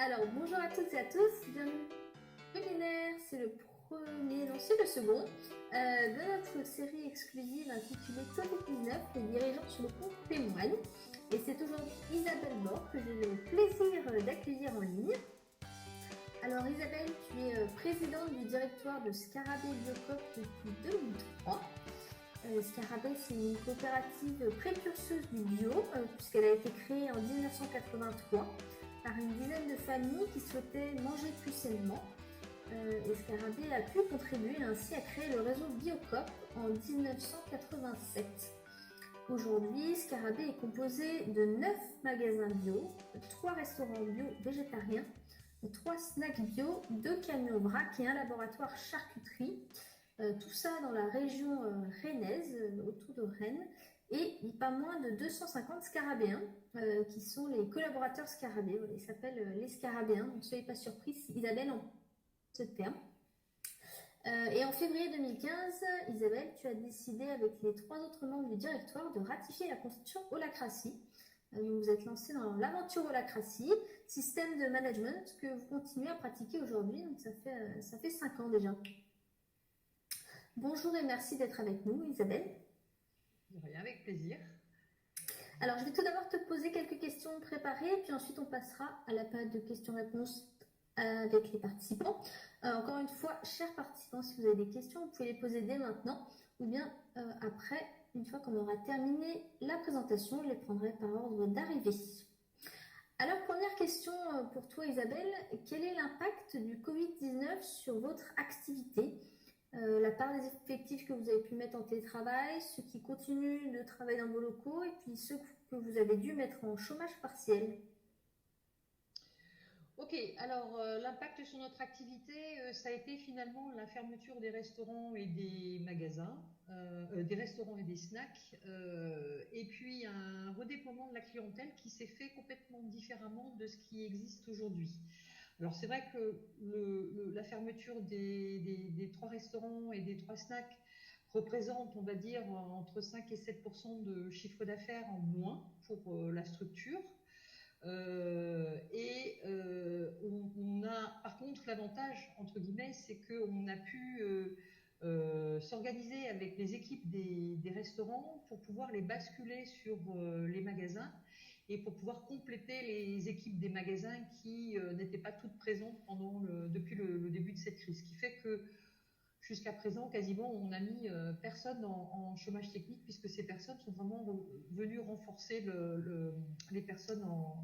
Alors, bonjour à toutes et à tous, bienvenue au webinaire, c'est le premier, non c'est le second, de notre série exclusive intitulée Covid-19, les dirigeants sur le compte témoignent. Et c'est aujourd'hui Isabelle Bord que j'ai le plaisir d'accueillir en ligne. Alors Isabelle, tu es présidente du directoire de Scarabée Biocoop depuis 2003. Scarabée, c'est une coopérative précurseuse du bio, puisqu'elle a été créée en 1983 par une dizaine de familles qui souhaitaient manger plus sainement. Et Scarabée a pu contribuer ainsi à créer le réseau Biocoop en 1987. Aujourd'hui, Scarabée est composé de 9 magasins bio, 3 restaurants bio végétariens, 3 snacks bio, 2 camions vrac et un laboratoire charcuterie. Tout ça dans la région rennaise, autour de Rennes, et pas moins de 250 scarabéens qui sont les collaborateurs scarabées. Voilà, ils s'appellent les scarabéens, donc ne soyez pas surpris si Isabelle emploie ce terme. Et en février 2015, Isabelle, tu as décidé avec les 3 autres membres du directoire de ratifier la constitution Holacracy. Vous vous êtes lancé dans l'aventure Holacracy, système de management que vous continuez à pratiquer aujourd'hui, donc ça fait 5 ans déjà. Bonjour et merci d'être avec nous, Isabelle. De rien, avec plaisir. Alors, je vais tout d'abord te poser quelques questions préparées, puis ensuite on passera à la période de questions-réponses avec les participants. Encore une fois, chers participants, si vous avez des questions, vous pouvez les poser dès maintenant, ou bien après, une fois qu'on aura terminé la présentation, je les prendrai par ordre d'arrivée. Alors, première question pour toi, Isabelle, quel est l'impact du Covid-19 sur votre activité ? La part des effectifs que vous avez pu mettre en télétravail, ceux qui continuent de travailler dans vos locaux et puis ceux que vous avez dû mettre en chômage partiel. Ok, alors l'impact sur notre activité, ça a été finalement la fermeture des restaurants et des magasins, des restaurants et des snacks, et puis un redéploiement de la clientèle qui s'est fait complètement différemment de ce qui existe aujourd'hui. Alors c'est vrai que la fermeture des 3 restaurants et des 3 snacks représente, on va dire, entre 5 et 7% de chiffre d'affaires en moins pour la structure. On a par contre l'avantage, entre guillemets, c'est qu'on a pu s'organiser avec les équipes des restaurants pour pouvoir les basculer sur les magasins et pour pouvoir compléter les équipes des magasins qui n'étaient pas toutes présentes depuis le début de cette crise. Ce qui fait que jusqu'à présent, quasiment, on n'a mis personne en chômage technique puisque ces personnes sont vraiment venues renforcer les personnes en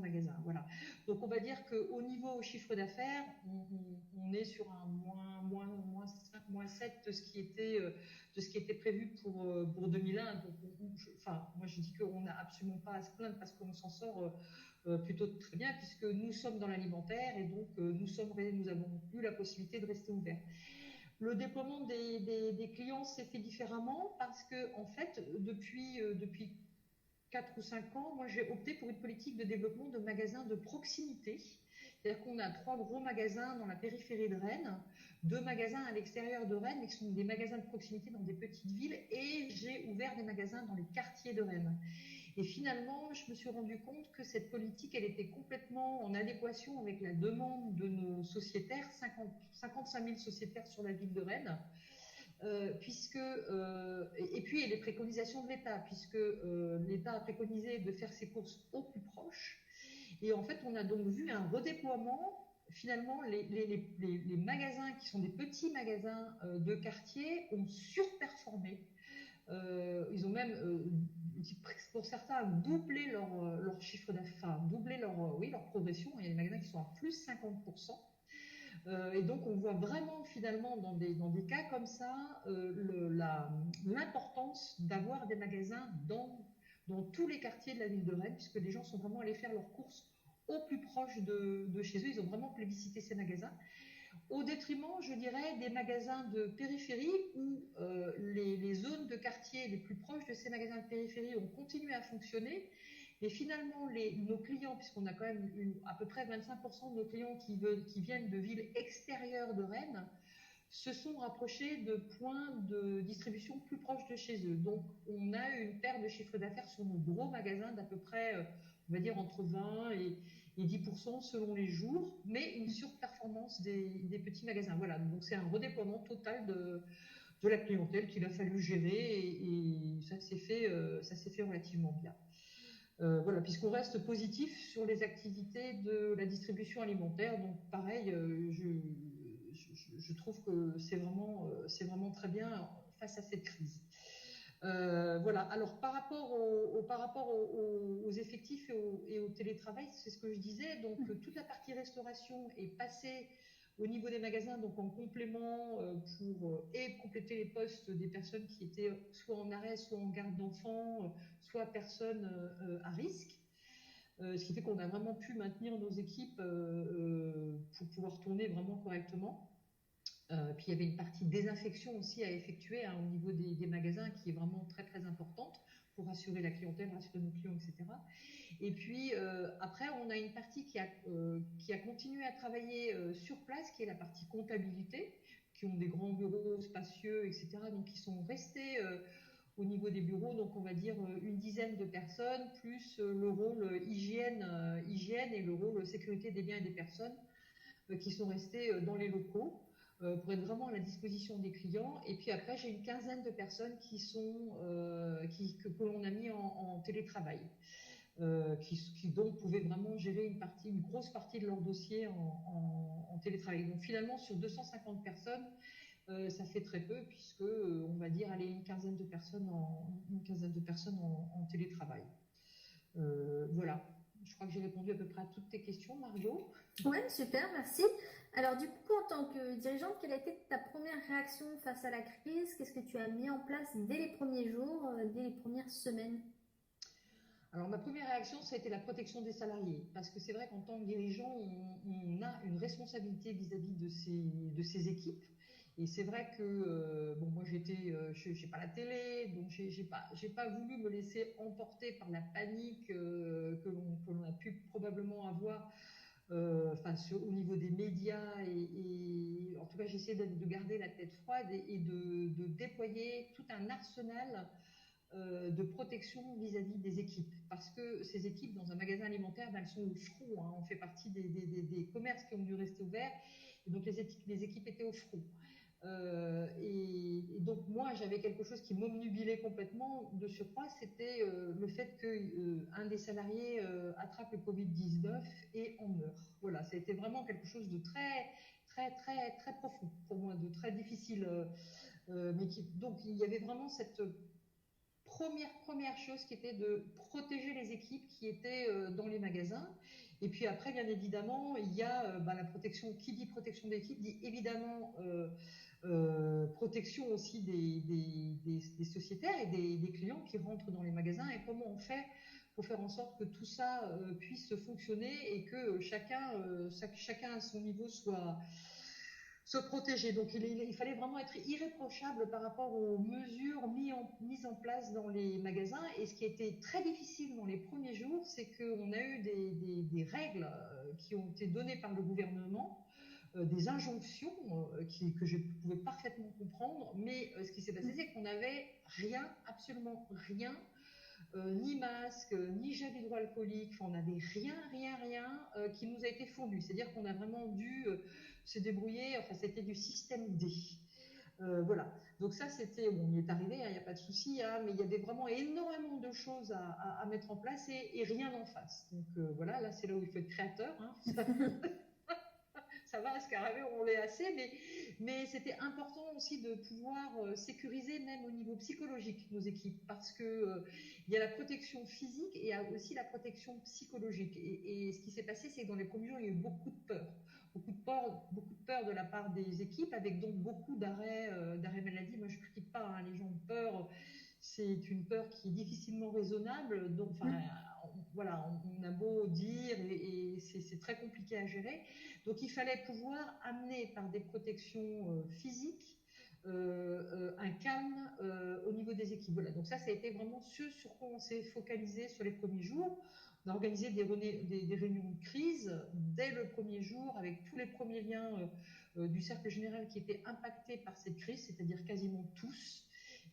magasin. Voilà. Donc, on va dire qu'au niveau chiffre d'affaires, on est sur un moins 5, moins 7 de ce qui était prévu pour 2001. Donc, moi, je dis qu'on n'a absolument pas à se plaindre parce qu'on s'en sort plutôt très bien puisque nous sommes dans l'alimentaire et donc nous avons eu la possibilité de rester ouverts. Le déploiement des clients s'est fait différemment parce que, en fait, depuis 4 ou 5 ans, moi j'ai opté pour une politique de développement de magasins de proximité. C'est-à-dire qu'on a 3 gros magasins dans la périphérie de Rennes, 2 magasins à l'extérieur de Rennes, qui sont des magasins de proximité dans des petites villes, et j'ai ouvert des magasins dans les quartiers de Rennes. Et finalement, je me suis rendu compte que cette politique, elle était complètement en adéquation avec la demande de nos sociétaires, 55 000 sociétaires sur la ville de Rennes, et puis les préconisations de l'État, puisque l'État a préconisé de faire ses courses au plus proche. Et en fait, on a donc vu un redéploiement. Finalement, les magasins qui sont des petits magasins de quartier ont surperformé. Ils ont même, pour certains, doublé leur chiffre d'affaires, doublé leur progression. Il y a des magasins qui sont à plus 50%. Et donc, on voit vraiment, finalement, dans des cas comme ça, l'importance d'avoir des magasins dans tous les quartiers de la ville de Rennes, puisque les gens sont vraiment allés faire leurs courses au plus proche de chez eux. Ils ont vraiment plébiscité ces magasins. Au détriment, je dirais, des magasins de périphérie où les zones de quartier les plus proches de ces magasins de périphérie ont continué à fonctionner. Et finalement, nos clients, puisqu'on a quand même à peu près 25% de nos clients qui viennent de villes extérieures de Rennes, se sont rapprochés de points de distribution plus proches de chez eux. Donc, on a une perte de chiffre d'affaires sur nos gros magasins d'à peu près, on va dire, entre 20 et 10% selon les jours, mais une surperformance des petits magasins. Voilà, donc c'est un redéploiement total de la clientèle qu'il a fallu gérer et ça s'est fait relativement bien. Voilà, puisqu'on reste positif sur les activités de la distribution alimentaire, donc pareil, je trouve que c'est vraiment très bien face à cette crise. Voilà. Alors par rapport aux effectifs et au télétravail, c'est ce que je disais. Donc toute la partie restauration est passée au niveau des magasins, donc en complément pour et compléter les postes des personnes qui étaient soit en arrêt, soit en garde d'enfants, soit personnes à risque. Ce qui fait qu'on a vraiment pu maintenir nos équipes pour pouvoir tourner vraiment correctement. Puis il y avait une partie désinfection aussi à effectuer au niveau des magasins qui est vraiment très très importante pour rassurer la clientèle, rassurer nos clients, etc. Et puis après, on a une partie qui a continué à travailler sur place, qui est la partie comptabilité, qui ont des grands bureaux spacieux, etc. Donc qui sont restés au niveau des bureaux, donc on va dire une dizaine de personnes, plus le rôle hygiène et le rôle sécurité des biens et des personnes qui sont restés dans les locaux pour être vraiment à la disposition des clients. Et puis après, j'ai une quinzaine de personnes que l'on a mis en télétravail, qui donc pouvaient vraiment gérer une grosse partie de leur dossier en télétravail. Donc finalement, sur 250 personnes, ça fait très peu puisque on va dire allez, une quinzaine de personnes en télétravail. Voilà. Je crois que j'ai répondu à peu près à toutes tes questions, Margot. Ouais, super, merci. Alors du coup, en tant que dirigeante, quelle a été ta première réaction face à la crise? Qu'est-ce que tu as mis en place dès les premiers jours, dès les premières semaines? Alors ma première réaction, ça a été la protection des salariés, parce que c'est vrai qu'en tant que dirigeant, on a une responsabilité vis-à-vis de ces équipes. Et c'est vrai que bon, moi j'ai pas la télé, donc j'ai pas voulu me laisser emporter par la panique que l'on a pu probablement avoir au niveau des médias et en tout cas j'essaie de garder la tête froide et de déployer tout un arsenal de protection vis-à-vis des équipes. Parce que ces équipes, dans un magasin alimentaire, ben, elles sont au front. Hein. On fait partie des commerces qui ont dû rester ouverts. Et donc, les équipes étaient au front. Et donc, moi, j'avais quelque chose qui m'obnubilait complètement de surcroît, c'était le fait qu'un des salariés attrape le Covid-19 et en meurt. Voilà, ça a été vraiment quelque chose de très, très, très, très profond pour moi, de très difficile. Donc, il y avait vraiment cette première chose qui était de protéger les équipes qui étaient dans les magasins. Et puis après, bien évidemment, il y a la protection. Qui dit protection d'équipe dit évidemment protection aussi des sociétaires et des clients qui rentrent dans les magasins. Et comment on fait pour faire en sorte que tout ça puisse fonctionner et que chacun à son niveau soit protégé. Donc il fallait vraiment être irréprochable par rapport aux mesures mises en place dans les magasins. Et ce qui a été très difficile dans les premiers jours, c'est qu'on a eu des règles qui ont été données par le gouvernement, des injonctions que je pouvais parfaitement comprendre. Mais ce qui s'est passé, c'est qu'on n'avait rien, absolument rien. Ni masque, ni gel hydroalcoolique, enfin, on n'avait rien qui nous a été fourni. C'est-à-dire qu'on a vraiment dû se débrouiller, enfin c'était du système D. Voilà, donc ça c'était, bon, on y est arrivé, il n'y a pas de souci, hein, mais il y avait vraiment énormément de choses à mettre en place et rien en face. Donc voilà, là c'est là où il faut être créateur. Hein. Ça va, Scarabée, on l'est assez, mais c'était important aussi de pouvoir sécuriser même au niveau psychologique nos équipes, parce que il y a la protection physique et il y a aussi la protection psychologique. Et ce qui s'est passé, c'est que dans les premiers jours, il y a eu beaucoup de peur. Beaucoup de peur de la part des équipes, avec donc beaucoup d'arrêts maladie. Moi, je ne critique pas, hein, les gens ont peur. C'est une peur qui est difficilement raisonnable. Donc, enfin, voilà, on a beau dire et c'est très compliqué à gérer. Donc, il fallait pouvoir amener par des protections physiques un calme au niveau des équipes. Voilà, donc ça a été vraiment ce sur quoi on s'est focalisé sur les premiers jours. On a organisé des réunions de crise dès le premier jour avec tous les premiers liens du cercle général qui étaient impactés par cette crise, c'est-à-dire quasiment tous.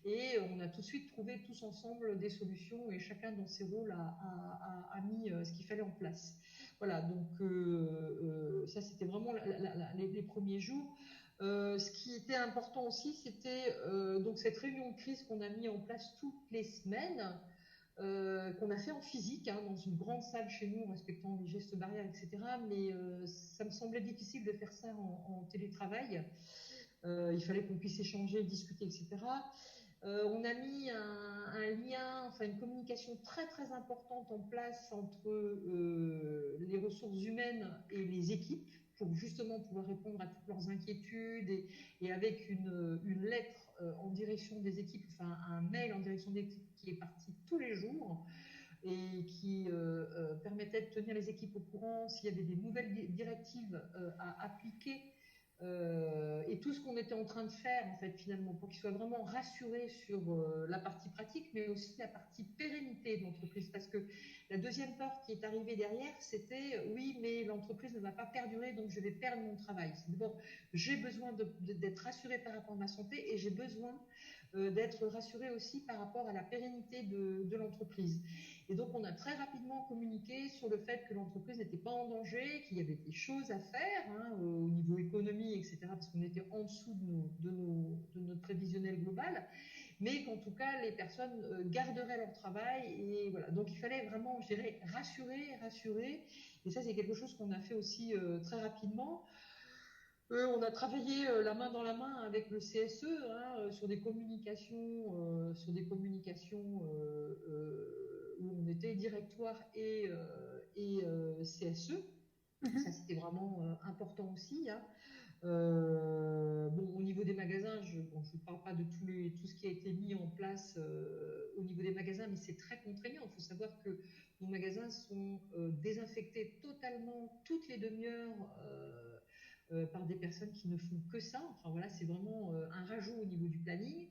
Et on a tout de suite trouvé tous ensemble des solutions et chacun dans ses rôles a mis ce qu'il fallait en place. Voilà, donc ça c'était vraiment les premiers jours. Ce qui était important aussi, c'était donc cette réunion de crise qu'on a mis en place toutes les semaines, qu'on a fait en physique, hein, dans une grande salle chez nous, en respectant les gestes barrières, etc. Mais ça me semblait difficile de faire ça en télétravail. Il fallait qu'on puisse échanger, discuter, etc. On a mis un lien, enfin une communication très très importante en place entre les ressources humaines et les équipes pour justement pouvoir répondre à toutes leurs inquiétudes et avec une lettre en direction des équipes, enfin un mail en direction des équipes qui est parti tous les jours et qui permettait de tenir les équipes au courant s'il y avait des nouvelles directives à appliquer, et tout ce qu'on était en train de faire en fait finalement pour qu'ils soient vraiment rassurés sur la partie pratique mais aussi la partie pérennité de l'entreprise, parce que la deuxième peur qui est arrivée derrière c'était oui mais l'entreprise ne va pas perdurer donc je vais perdre mon travail. C'est d'abord j'ai besoin d'être rassuré par rapport à ma santé et j'ai besoin d'être rassuré aussi par rapport à la pérennité de l'entreprise. Et donc, on a très rapidement communiqué sur le fait que l'entreprise n'était pas en danger, qu'il y avait des choses à faire, hein, au niveau économie, etc., parce qu'on était en dessous de notre prévisionnel global, mais qu'en tout cas, les personnes garderaient leur travail. Et voilà. Donc, il fallait vraiment, je dirais, rassurer. Et ça, c'est quelque chose qu'on a fait aussi très rapidement. On a travaillé la main dans la main avec le CSE, hein, sur des communications, où on était directoire et CSE. Ça, c'était vraiment important aussi, hein. Bon, au niveau des magasins, je ne parle pas de tout ce qui a été mis en place au niveau des magasins, mais c'est très contraignant. Il faut savoir que nos magasins sont désinfectés totalement toutes les demi-heures par des personnes qui ne font que ça. Enfin voilà, c'est vraiment un rajout au niveau du planning.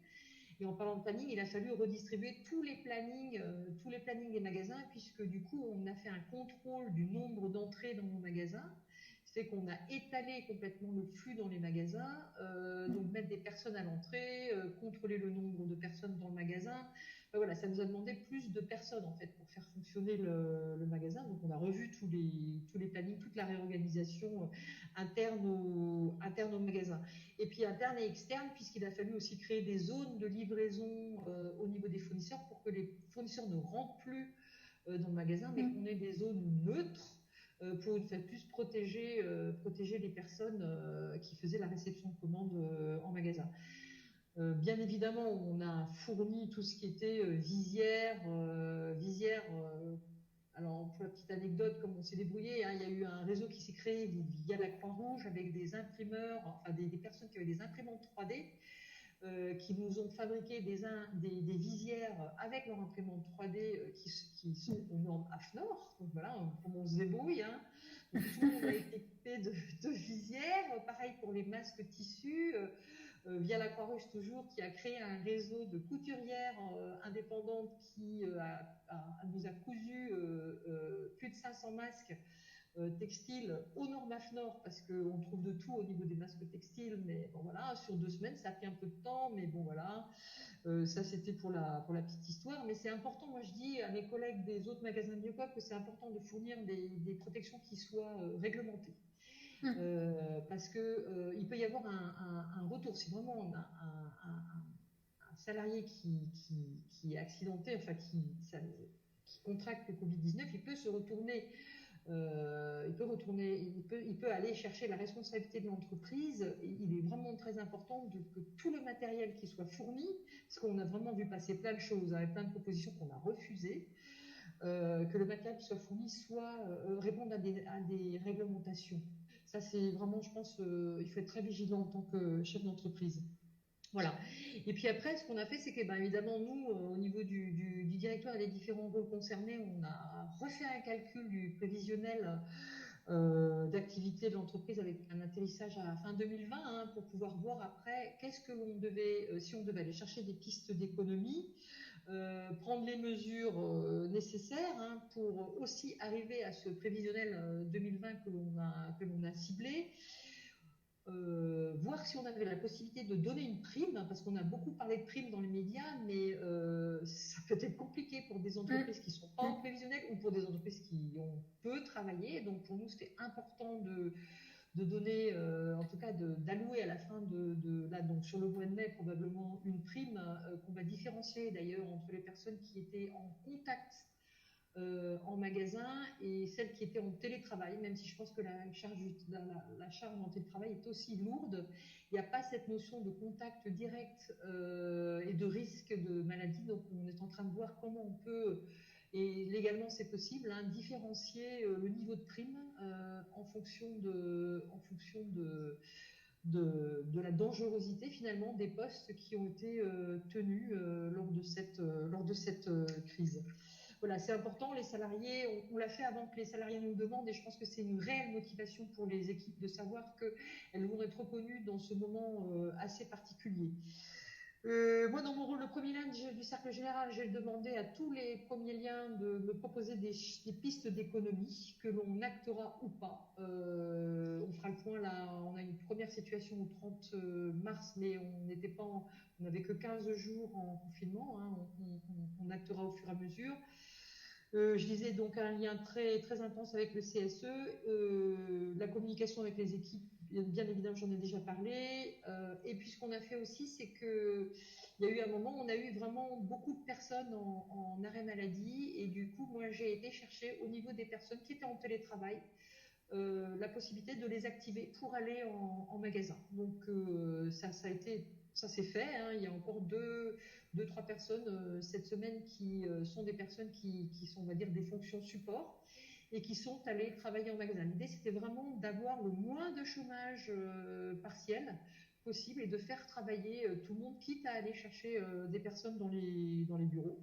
Et en parlant de planning, il a fallu redistribuer tous les plannings des magasins, puisque du coup, on a fait un contrôle du nombre d'entrées dans nos magasins. C'est qu'on a étalé complètement le flux dans les magasins, donc mettre des personnes à l'entrée, contrôler le nombre de personnes dans le magasin. Voilà, ça nous a demandé plus de personnes en fait pour faire fonctionner le magasin. Donc on a revu tous les plannings, toute la réorganisation interne au magasin. Et puis interne et externe, puisqu'il a fallu aussi créer des zones de livraison au niveau des fournisseurs pour que les fournisseurs ne rentrent plus dans le magasin, mais qu'on ait des zones neutres pour une fois de plus protéger les personnes qui faisaient la réception de commandes en magasin. Bien évidemment, on a fourni tout ce qui était visière. Alors, pour la petite anecdote, comme on s'est débrouillé, hein, il y a eu un réseau qui s'est créé via la Croix-Rouge avec des imprimeurs, enfin des personnes qui avaient des imprimantes 3D, qui nous ont fabriqué des visières avec leur imprimante 3D qui sont aux normes AFNOR. Donc voilà, on se débrouille. Hein. Donc, tout le monde a été équipé de visières. Pareil pour les masques tissus. Via la Croix-Rouge toujours, qui a créé un réseau de couturières indépendantes qui nous a cousu plus de 500 masques textiles aux normes AFNOR, parce qu'on trouve de tout au niveau des masques textiles, mais bon voilà, sur 2 semaines, ça a pris un peu de temps, mais bon voilà, ça c'était pour la petite histoire, mais c'est important, moi je dis à mes collègues des autres magasins Biocoop que c'est important de fournir des protections qui soient réglementées. Parce que il peut y avoir un retour. Si vraiment on a un salarié qui est accidenté, enfin qui contracte le Covid-19, il peut se retourner, il peut aller chercher la responsabilité de l'entreprise. Il est vraiment très important que tout le matériel qui soit fourni, parce qu'on a vraiment vu passer plein de choses, avec plein de propositions qu'on a refusées, que le matériel qui soit fourni réponde à des réglementations. Ça, c'est vraiment, je pense, il faut être très vigilant en tant que chef d'entreprise. Voilà. Et puis après, ce qu'on a fait, c'est que, évidemment, nous, au niveau du directoire et des différents rôles concernés, on a refait un calcul du prévisionnel d'activité de l'entreprise avec un atterrissage à fin 2020, hein, pour pouvoir voir après qu'est-ce que l'on devait, si on devait aller chercher des pistes d'économie, prendre les mesures nécessaires, hein, pour aussi arriver à ce prévisionnel 2020 que l'on a ciblé. voir si on avait la possibilité de donner une prime, parce qu'on a beaucoup parlé de primes dans les médias, mais ça peut être compliqué pour des entreprises qui ne sont pas en prévisionnel ou pour des entreprises qui ont peu travaillé. Donc pour nous, c'était important de donner, en tout cas d'allouer à la fin là, donc sur le mois de mai, probablement une prime qu'on va différencier d'ailleurs entre les personnes qui étaient en contact en magasin et celles qui étaient en télétravail, même si je pense que la charge en télétravail est aussi lourde. Il n'y a pas cette notion de contact direct et de risque de maladie. Donc on est en train de voir comment on peut, et légalement c'est possible, hein, différencier le niveau de prime en fonction de la dangerosité finalement des postes qui ont été tenus lors de cette crise. Voilà, c'est important. Les salariés, on l'a fait avant que les salariés nous le demandent, et je pense que c'est une réelle motivation pour les équipes de savoir qu'elles vont être reconnues dans ce moment assez particulier. Moi, dans mon rôle de premier lien du cercle général, j'ai demandé à tous les premiers liens de me proposer des pistes d'économie que l'on actera ou pas. On fera le point là. On a une première situation au 30 mars, mais on n'avait que 15 jours en confinement. Hein, on actera au fur et à mesure. Je disais donc un lien très, très intense avec le CSE, la communication avec les équipes, bien évidemment, j'en ai déjà parlé. Et puis ce qu'on a fait aussi, c'est qu'il y a eu un moment où on a eu vraiment beaucoup de personnes en arrêt maladie. Et du coup, moi, j'ai été chercher au niveau des personnes qui étaient en télétravail la possibilité de les activer pour aller en magasin. Donc ça s'est fait. Hein. Il y a encore deux, trois personnes cette semaine qui sont des personnes qui sont, on va dire, des fonctions support et qui sont allées travailler en magasin. L'idée, c'était vraiment d'avoir le moins de chômage partiel possible et de faire travailler tout le monde, quitte à aller chercher des personnes dans les bureaux.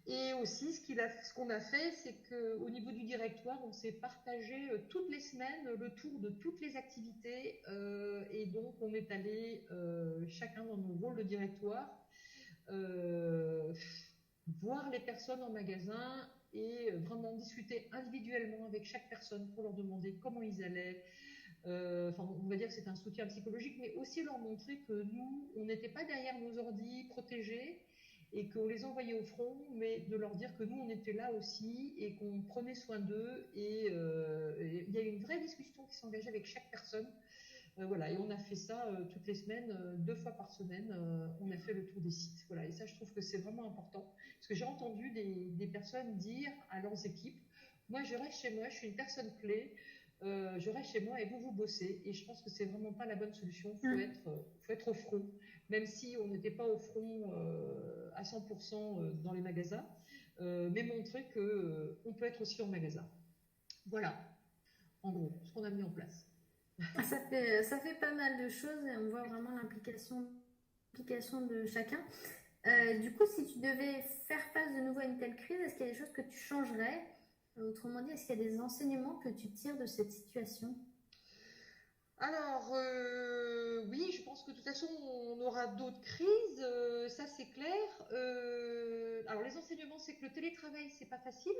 Et aussi, ce qu'on a fait, c'est qu'au niveau du directoire, on s'est partagé toutes les semaines le tour de toutes les activités. Et donc, on est allé chacun dans nos rôles de directoire voir les personnes en magasin et vraiment discuter individuellement avec chaque personne pour leur demander comment ils allaient. On va dire que c'est un soutien psychologique, mais aussi leur montrer que nous, on n'était pas derrière nos ordis protégés et qu'on les envoyait au front, mais de leur dire que nous, on était là aussi et qu'on prenait soin d'eux. Et il y a eu une vraie discussion qui s'engageait avec chaque personne. Voilà, et on a fait ça toutes les semaines, 2 fois par semaine, on a fait le tour des sites. Voilà, et ça, je trouve que c'est vraiment important. Parce que j'ai entendu des personnes dire à leurs équipes, moi, je reste chez moi, je suis une personne clé, je reste chez moi et vous bossez. Et je pense que c'est vraiment pas la bonne solution. Faut être au front, même si on n'était pas au front à 100% dans les magasins, mais montrer que on peut être aussi en magasin. Voilà, en gros, ce qu'on a mis en place. Ça fait pas mal de choses et on voit vraiment l'implication de chacun. Du coup, si tu devais faire face de nouveau à une telle crise, est-ce qu'il y a des choses que tu changerais? Autrement dit, est-ce qu'il y a des enseignements que tu tires de cette situation? Alors, oui, je pense que de toute façon, on aura d'autres crises, ça c'est clair. Alors, les enseignements, c'est que le télétravail, c'est pas facile,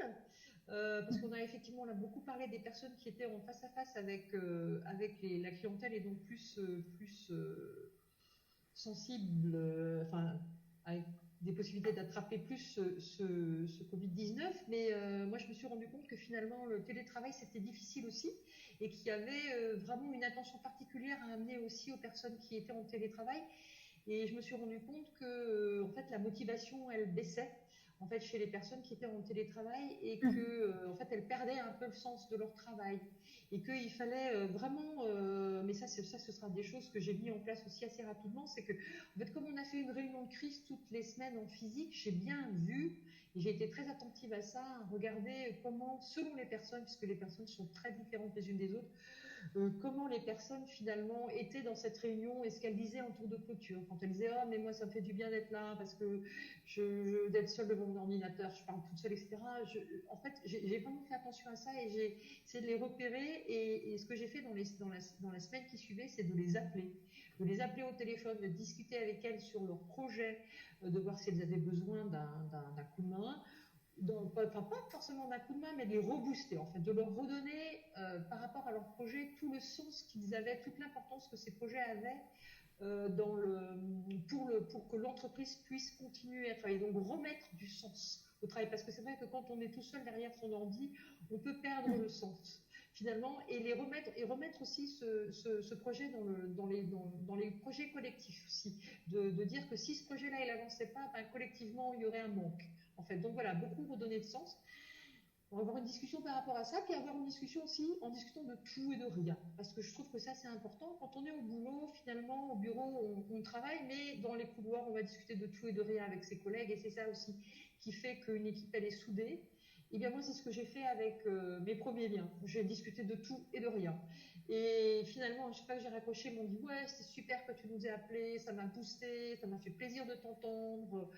parce qu'on a effectivement, on a beaucoup parlé des personnes qui étaient en face à face avec la clientèle et donc plus sensibles, enfin, avec des possibilités d'attraper plus ce Covid-19. Mais moi, je me suis rendu compte que finalement, le télétravail, c'était difficile aussi et qu'il y avait vraiment une attention particulière à amener aussi aux personnes qui étaient en télétravail. Et je me suis rendu compte que en fait, la motivation, elle baissait en fait, chez les personnes qui étaient en télétravail et que en fait, elles perdaient un peu le sens de leur travail et qu'il fallait vraiment, mais ça, ce sera des choses que j'ai mis en place aussi assez rapidement, c'est que en fait, comme on a fait une réunion de crise toutes les semaines en physique, j'ai bien vu et j'ai été très attentive à ça, à regarder comment, selon les personnes, puisque les personnes sont très différentes les unes des autres, comment les personnes finalement étaient dans cette réunion et ce qu'elles disaient en tour de clôture. Quand elles disaient « Ah, mais moi, ça me fait du bien d'être là parce que d'être seule devant mon ordinateur, je parle toute seule, etc. » En fait, j'ai vraiment fait attention à ça et j'ai essayé de les repérer. Et ce que j'ai fait dans la semaine qui suivait, c'est de les appeler au téléphone, de discuter avec elles sur leur projet, de voir si elles avaient besoin d'un coup de main pas forcément d'un coup de main, mais de les rebooster, en fait, de leur redonner par rapport à leur projet tout le sens qu'ils avaient, toute l'importance que ces projets avaient pour que l'entreprise puisse continuer à travailler. Donc remettre du sens au travail, parce que c'est vrai que quand on est tout seul derrière son ordi, on peut perdre le sens finalement, et remettre aussi ce projet dans les projets collectifs aussi, de dire que si ce projet-là il avançait pas, ben, collectivement il y aurait un manque en fait. Donc voilà, beaucoup redonner de sens. On va avoir une discussion par rapport à ça, puis avoir une discussion aussi en discutant de tout et de rien. Parce que je trouve que ça, c'est important. Quand on est au boulot, finalement, au bureau, on travaille, mais dans les couloirs, on va discuter de tout et de rien avec ses collègues. Et c'est ça aussi qui fait qu'une équipe, elle est soudée. Et bien moi, c'est ce que j'ai fait avec mes premiers liens. J'ai discuté de tout et de rien. Et finalement, je sais pas que j'ai raccroché, ils m'ont dit ouais, c'est super que tu nous aies appelé, ça m'a boosté, ça m'a fait plaisir de t'entendre.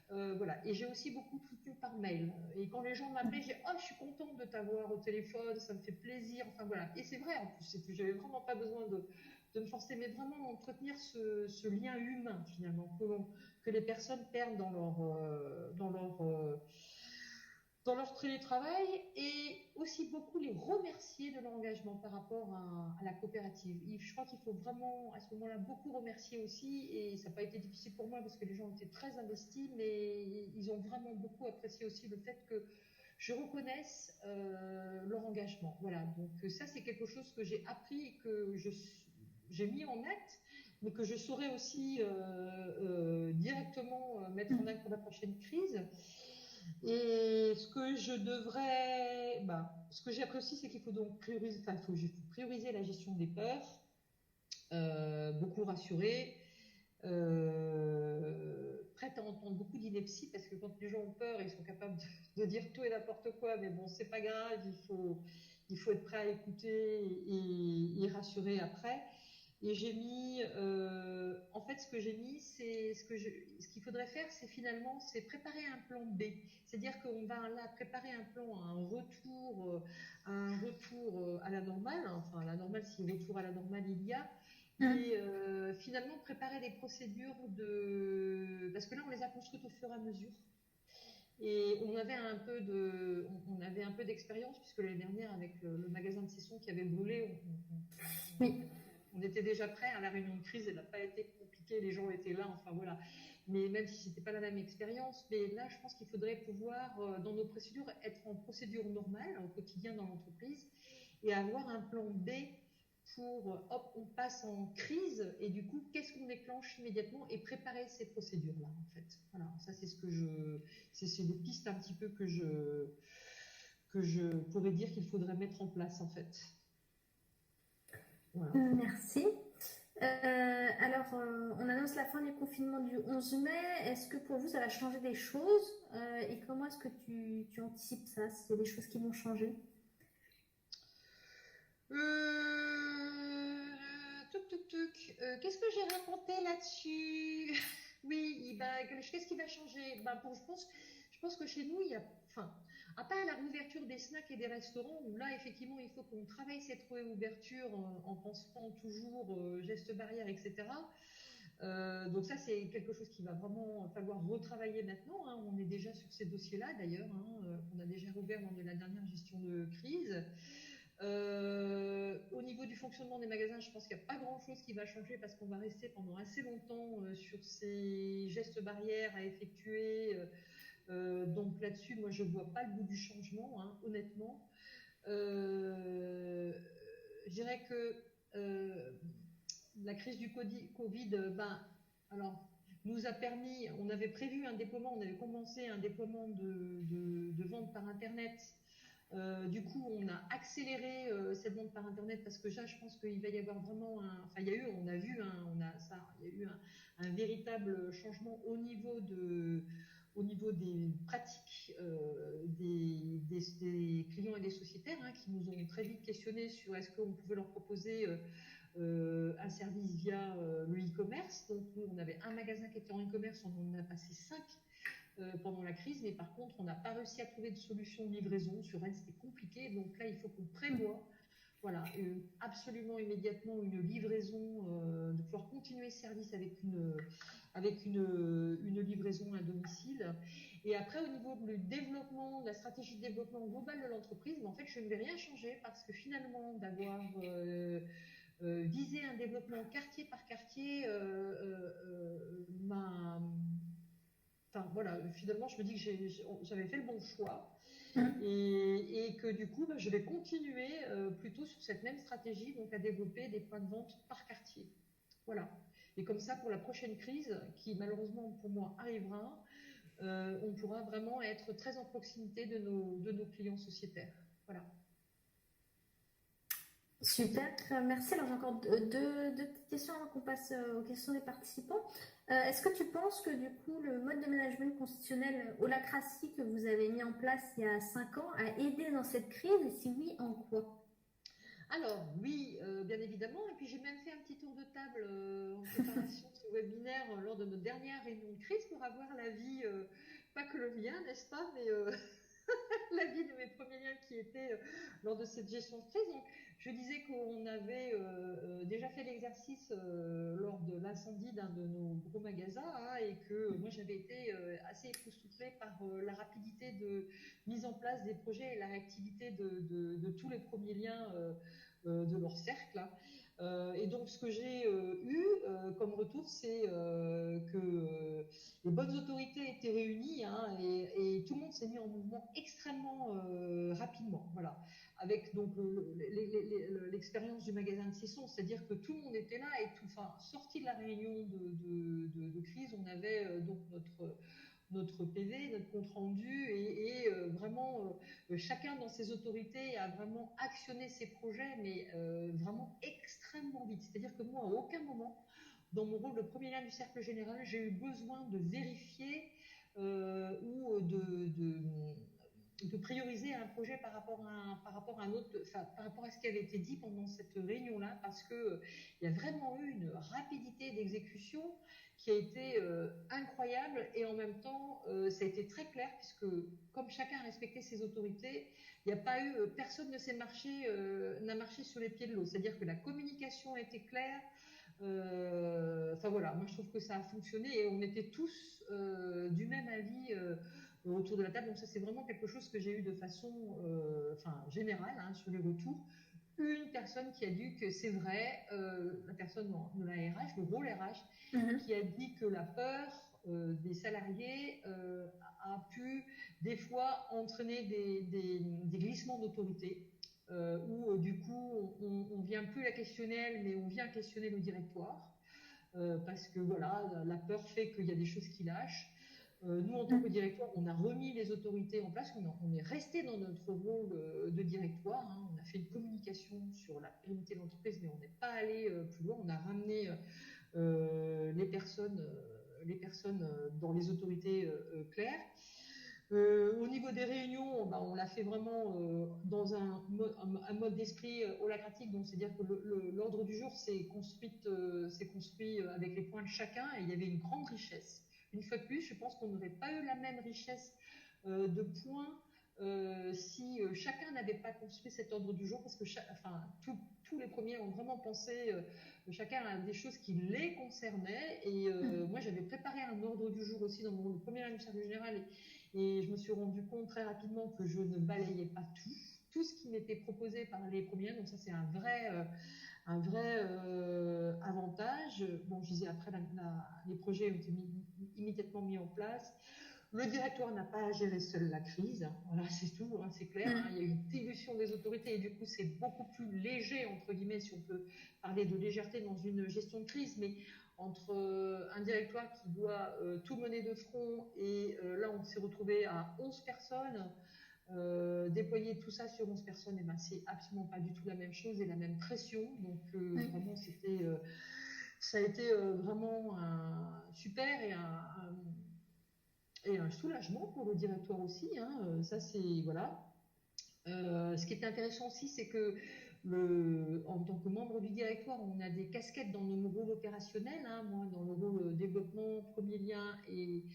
Voilà. Et j'ai aussi beaucoup soutenu par mail. Et quand les gens m'appelaient, j'ai oh, je suis contente de t'avoir au téléphone, ça me fait plaisir. Enfin voilà. Et c'est vrai en plus, j'avais vraiment pas besoin de me forcer, mais vraiment entretenir ce lien humain finalement que les personnes perdent dans leur télétravail, et aussi beaucoup les remercier de leur engagement par rapport à la coopérative. Je crois qu'il faut vraiment à ce moment-là beaucoup remercier aussi, et ça n'a pas été difficile pour moi parce que les gens étaient très investis, mais ils ont vraiment beaucoup apprécié aussi le fait que je reconnaisse leur engagement. Voilà, donc ça c'est quelque chose que j'ai appris et que j'ai mis en acte, mais que je saurais aussi directement mettre en acte pour la prochaine crise. Et ce que j'ai appris aussi, c'est qu'il faut donc prioriser, enfin, il faut prioriser la gestion des peurs, beaucoup rassurer, prête à entendre beaucoup d'inepties, parce que quand les gens ont peur, ils sont capables de dire tout et n'importe quoi, mais bon, c'est pas grave, il faut être prêt à écouter et rassurer après. Et j'ai mis, en fait, ce que j'ai mis, c'est ce qu'il faudrait faire, c'est finalement, c'est préparer un plan B. C'est-à-dire qu'on va là préparer un plan un retour à la normale. Enfin, à la normale, si retour à la normale il y a, et finalement préparer des procédures parce que là, on les a construites au fur et à mesure. Et on avait un peu d'expérience, puisque l'année dernière, avec le magasin de Cesson qui avait brûlé, Oui. on était déjà prêts. La réunion de crise, elle n'a pas été compliquée, les gens étaient là, enfin voilà. Mais même si c'était pas la même expérience, mais là, je pense qu'il faudrait pouvoir, dans nos procédures, être en procédure normale, au quotidien dans l'entreprise, et avoir un plan B pour, hop, on passe en crise, et du coup, qu'est-ce qu'on déclenche immédiatement, et préparer ces procédures-là, en fait. Voilà, ça c'est c'est des pistes un petit peu que je pourrais dire qu'il faudrait mettre en place, en fait. Voilà. Merci. Alors, on annonce la fin du confinement du 11 mai. Est-ce que pour vous, ça va changer des choses et comment est-ce que tu anticipes ça, s'il y a des choses qui vont changer? Qu'est-ce que j'ai raconté là-dessus? Oui, qu'est-ce qui va changer? Je pense que chez nous, il y a, enfin, à part la réouverture des snacks et des restaurants, où là, effectivement, il faut qu'on travaille cette réouverture en pensant toujours gestes barrières, etc. Donc ça, c'est quelque chose qui va vraiment falloir retravailler maintenant, hein. On est déjà sur ces dossiers-là, d'ailleurs, hein. On a déjà rouvert lors de la dernière gestion de crise. Au niveau du fonctionnement des magasins, je pense qu'il n'y a pas grand-chose qui va changer, parce qu'on va rester pendant assez longtemps sur ces gestes barrières à effectuer. Donc là-dessus, moi, je ne vois pas le bout du changement, hein, honnêtement. Je dirais que la crise du Covid, alors, nous a permis, on avait prévu un déploiement, on avait commencé un déploiement de vente par Internet. Du coup, on a accéléré cette vente par Internet, parce que là, je pense qu'il va y avoir vraiment enfin, il y a eu, on a vu, il y a eu un véritable changement au niveau des pratiques des clients et des sociétaires, hein, qui nous ont très vite questionné sur est-ce qu'on pouvait leur proposer un service via le e-commerce. Donc, nous, on avait un magasin qui était en e-commerce, on en a passé 5 pendant la crise, mais par contre, on n'a pas réussi à trouver de solution de livraison. Sur elle, c'était compliqué. Donc là, il faut qu'on prévoie, voilà, absolument immédiatement une livraison, de pouvoir continuer ce service avec une livraison à domicile. Et après, au niveau du développement, de la stratégie de développement global de l'entreprise, en fait, je ne vais rien changer parce que finalement, d'avoir visé un développement quartier par quartier, enfin voilà, finalement, je me dis que j'avais fait le bon choix. Et que du coup, je vais continuer plutôt sur cette même stratégie, donc à développer des points de vente par quartier. Voilà. Et comme ça, pour la prochaine crise, qui malheureusement pour moi arrivera, on pourra vraiment être très en proximité de nos clients sociétaires. Voilà. Super, merci. Alors j'ai encore deux petites questions avant qu'on passe aux questions des participants. Est-ce que tu penses que du coup le mode de management constitutionnel holacratie que vous avez mis en place il y a 5 ans a aidé dans cette crise et si oui, en quoi? Alors oui, bien évidemment. Et puis j'ai même fait un petit tour de table en préparation de ce webinaire lors de notre dernière réunion de crise pour avoir l'avis, pas que le mien, n'est-ce pas, mais l'avis de mes premiers liens qui étaient lors de cette gestion de crise. Donc, je disais qu'on avait déjà fait l'exercice lors de l'incendie d'un de nos gros magasins et que moi j'avais été assez époustouflée par la rapidité de mise en place des projets et la réactivité de tous les premiers liens de leur cercle. Et donc, ce que j'ai eu comme retour, c'est que les bonnes autorités étaient réunies et tout le monde s'est mis en mouvement extrêmement rapidement. Voilà. Avec donc l'expérience du magasin de Cesson, c'est-à-dire que tout le monde était là et tout, enfin, sorti de la réunion de crise, on avait donc notre PV, notre compte rendu et vraiment chacun dans ses autorités a vraiment actionné ses projets, mais vraiment extrêmement vite. C'est-à-dire que moi, à aucun moment, dans mon rôle de premier lien du cercle général, j'ai eu besoin de vérifier ou de prioriser un projet par rapport à un autre, enfin, par rapport à ce qui avait été dit pendant cette réunion-là, parce que il y a vraiment eu une rapidité d'exécution qui a été incroyable et en même temps ça a été très clair puisque comme chacun a respecté ses autorités, il n'y a pas eu personne ne s'est n'a marché sur les pieds de l'autre. C'est-à-dire que la communication a été claire. Enfin voilà, moi je trouve que ça a fonctionné et on était tous du même avis autour de la table. Donc ça c'est vraiment quelque chose que j'ai eu de façon générale sur les retours. Une personne qui a dit que c'est vrai, la personne de la RH, le rôle RH, qui a dit que la peur des salariés a pu des fois entraîner des glissements d'autorité où du coup on vient plus la questionner mais on vient questionner le directoire parce que voilà la peur fait qu'il y a des choses qui lâchent. Nous, en tant que directoire, on a remis les autorités en place, on est resté dans notre rôle de directoire, on a fait une communication sur la pérennité de l'entreprise, mais on n'est pas allé plus loin, on a ramené les personnes dans les autorités claires. Au niveau des réunions, on l'a fait vraiment dans un mode d'esprit holacratique, donc c'est-à-dire que l'ordre du jour s'est construit avec les points de chacun et il y avait une grande richesse. Une fois de plus, je pense qu'on n'aurait pas eu la même richesse de points si chacun n'avait pas construit cet ordre du jour, parce que tous les premiers ont vraiment pensé, chacun a des choses qui les concernaient, et moi j'avais préparé un ordre du jour aussi dans mon premier administrateur général, et je me suis rendu compte très rapidement que je ne balayais pas tout ce qui m'était proposé par les premiers, donc ça c'est un vrai avantage. Bon, je disais après, les projets ont été immédiatement mis en place. Le directoire n'a pas à gérer seul la crise, voilà, c'est tout, c'est clair. Il y a une dilution des autorités et du coup c'est beaucoup plus léger, entre guillemets, si on peut parler de légèreté dans une gestion de crise, mais entre un directoire qui doit tout mener de front et là on s'est retrouvé à 11 personnes, déployer tout ça sur 11 personnes, et ben, c'est absolument pas du tout la même chose et la même pression. Donc vraiment ça a été vraiment super et un soulagement pour le directoire aussi. Ça c'est voilà. Ce qui est intéressant aussi, c'est que en tant que membre du directoire, on a des casquettes dans nos rôles opérationnels. Moi, dans le rôle développement, premier lien et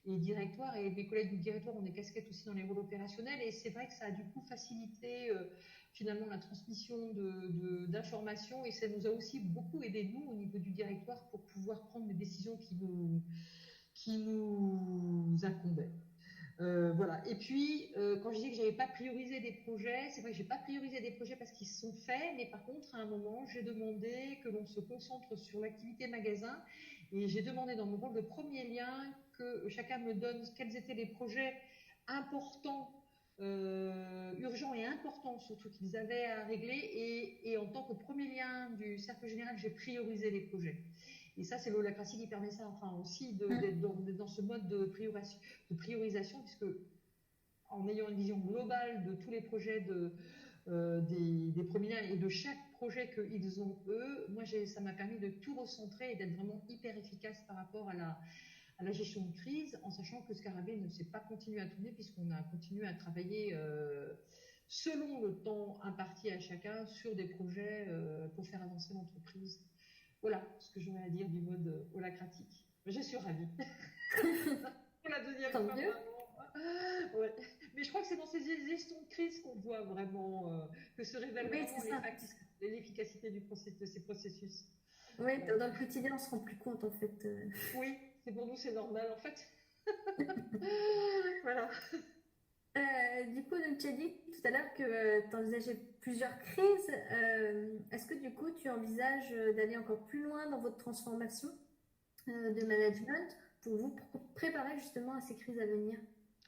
directoire, et mes collègues du directoire ont des casquettes aussi dans les rôles opérationnels. Et c'est vrai que ça a du coup facilité finalement la transmission d'informations, et ça nous a aussi beaucoup aidé nous au niveau du directoire pour pouvoir prendre des décisions qui nous incombaient. Voilà. Et puis, quand je dis que j'avais pas priorisé des projets, c'est vrai que j'ai pas priorisé des projets parce qu'ils se sont faits, mais par contre, à un moment, j'ai demandé que l'on se concentre sur l'activité magasin et j'ai demandé dans mon rôle de premier lien que chacun me donne quels étaient les projets importants, urgents et importants surtout qu'ils avaient à régler. Et en tant que premier lien du cercle général, j'ai priorisé les projets. Et ça, c'est l'holacratie qui permet ça, enfin aussi d'être dans ce mode de priorisation, puisque en ayant une vision globale de tous les projets des premiers liens et de chaque projet qu'ils ont eux, moi ça m'a permis de tout recentrer et d'être vraiment hyper efficace par rapport à la gestion de crise, en sachant que Scarabée ne s'est pas continué à tourner puisqu'on a continué à travailler selon le temps imparti à chacun sur des projets pour faire avancer l'entreprise. Voilà ce que j'aurais à dire du mode holacratique. Je suis ravie. Pour la deuxième Tant fois, mieux. vraiment. Ouais. Mais je crois que c'est dans ces gestions de crise qu'on voit vraiment, que se révèle Oui, vraiment c'est ça. l'efficacité de ces processus. Oui, Ouais. dans le quotidien, on se rend plus compte en fait. Oui, c'est pour nous, c'est normal en fait. Voilà. Du coup, donc, tu as dit tout à l'heure que tu envisageais plusieurs crises. Est-ce que du coup, tu envisages d'aller encore plus loin dans votre transformation de management pour vous préparer justement à ces crises à venir?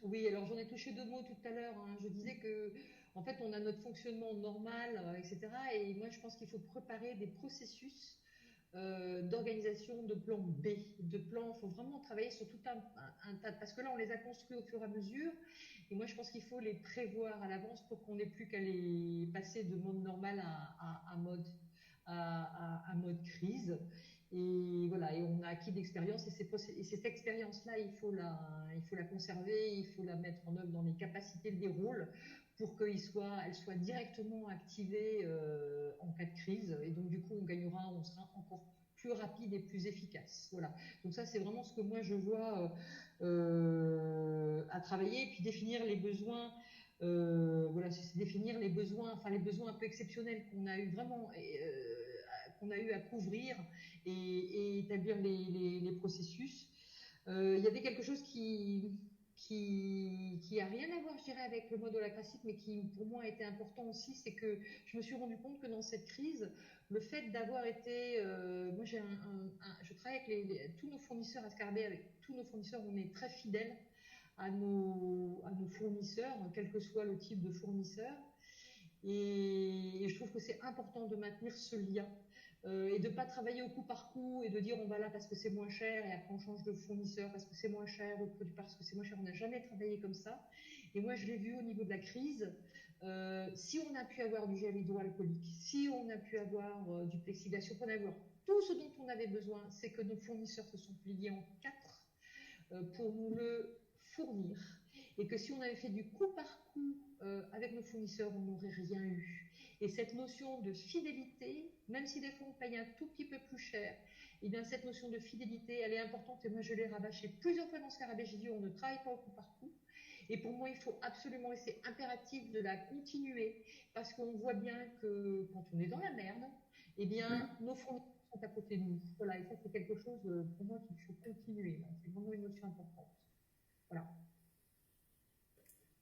Oui, alors j'en ai touché deux mots tout à l'heure, hein. Je disais que, en fait, on a notre fonctionnement normal, etc. Et moi, je pense qu'il faut préparer des processus d'organisation de plan B, de plan. Il faut vraiment travailler sur tout un tas, parce que là, on les a construits au fur et à mesure. Et moi, je pense qu'il faut les prévoir à l'avance pour qu'on n'ait plus qu'à les passer de mode normal à mode crise. Et voilà, et on a acquis d'expérience et cette expérience-là, il faut la conserver, il faut la mettre en œuvre dans les capacités des rôles pour qu'elle soit directement activée en cas de crise. Et donc, du coup, on sera encore plus rapide et plus efficace. Voilà. Donc ça, c'est vraiment ce que moi je vois à travailler. Et puis définir les besoins. Voilà, c'est définir les besoins, enfin les besoins un peu exceptionnels qu'on a eu vraiment, qu'on a eu à couvrir et établir les processus. Il y avait quelque chose qui a rien à voir, je dirais, avec le mode holacratique, mais qui pour moi a été important aussi, c'est que je me suis rendu compte que dans cette crise, le fait d'avoir été, moi je travaille avec tous nos fournisseurs à Scarabée, avec tous nos fournisseurs, on est très fidèles à nos fournisseurs, quel que soit le type de fournisseur. Et je trouve que c'est important de maintenir ce lien et de ne pas travailler au coup par coup et de dire on va là parce que c'est moins cher et après on change de fournisseur parce que c'est moins cher ou produit parce que c'est moins cher. On n'a jamais travaillé comme ça. Et moi, je l'ai vu au niveau de la crise. Si on a pu avoir du gel hydroalcoolique, si on a pu avoir du plexiglas, si on peut avoir tout ce dont on avait besoin, c'est que nos fournisseurs se sont pliés en quatre pour nous le fournir. Et que si on avait fait du coup par coup avec nos fournisseurs, on n'aurait rien eu. Et cette notion de fidélité, même si des fois on paye un tout petit peu plus cher, et bien cette notion de fidélité, elle est importante. Et moi, je l'ai rabâché plusieurs fois dans Scarabée. J'ai dit, on ne travaille pas au coup par coup. Et pour moi, il faut absolument, et c'est impératif de la continuer, parce qu'on voit bien que quand on est dans la merde, eh bien, nos fournisseurs sont à côté de nous. Voilà, et ça, c'est quelque chose, pour moi, qu'il faut continuer. C'est vraiment une notion importante. Voilà.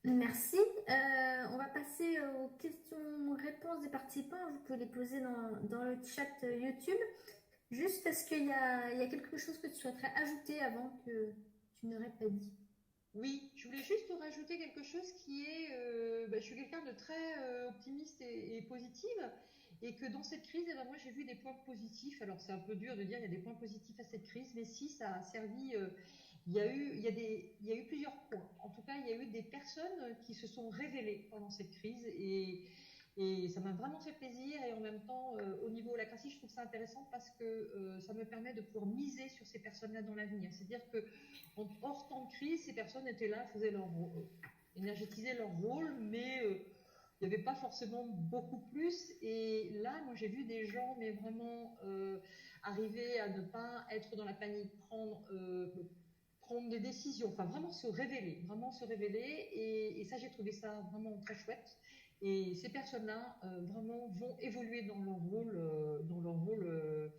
Merci. On va passer aux questions-réponses des participants. Vous pouvez les poser dans le chat YouTube. Juste, est-ce il y a quelque chose que tu souhaiterais ajouter avant que tu n'aurais pas dit? Oui, je voulais juste rajouter quelque chose qui est, je suis quelqu'un de très optimiste et positive, et que dans cette crise, eh ben, moi j'ai vu des points positifs. Alors c'est un peu dur de dire il y a des points positifs à cette crise, mais si ça a servi, il y a eu plusieurs points. En tout cas, il y a eu des personnes qui se sont révélées pendant cette crise, et ça m'a vraiment fait plaisir. Et en même temps, au niveau de la classe, je trouve ça intéressant parce que ça me permet de pouvoir miser sur ces personnes-là dans l'avenir. C'est-à-dire que hors temps de crise, ces personnes étaient là, énergétisaient leur rôle, mais il n'y avait pas forcément beaucoup plus. Et là, moi, j'ai vu des gens, mais vraiment arriver à ne pas être dans la panique, prendre des décisions, enfin vraiment se révéler. Et ça, j'ai trouvé ça vraiment très chouette. Et ces personnes-là, vraiment, vont évoluer dans leur rôle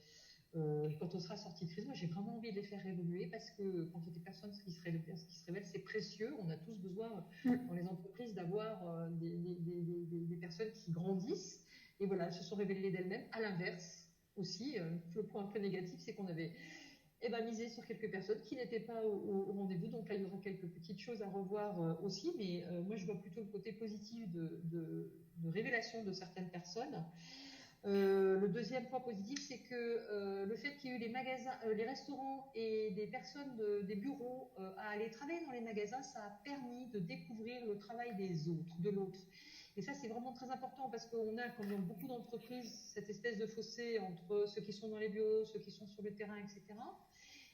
quand on sera sorti de crise, moi j'ai vraiment envie de les faire évoluer parce que quand il y a des personnes qui se révèlent, c'est précieux. On a tous besoin dans les entreprises d'avoir des personnes qui grandissent. Et voilà, elles se sont révélées d'elles-mêmes. À l'inverse aussi, le point un peu négatif, c'est qu'on avait misé sur quelques personnes qui n'étaient pas au rendez-vous. Donc là, il y aura quelques petites choses à revoir aussi. Mais moi, je vois plutôt le côté positif de révélation de certaines personnes. Le deuxième point positif, c'est que le fait qu'il y ait eu les magasins, les restaurants et des personnes, des bureaux à aller travailler dans les magasins, ça a permis de découvrir le travail des autres, de l'autre. Et ça, c'est vraiment très important parce qu'on a, comme dans beaucoup d'entreprises, cette espèce de fossé entre ceux qui sont dans les bureaux, ceux qui sont sur le terrain, etc.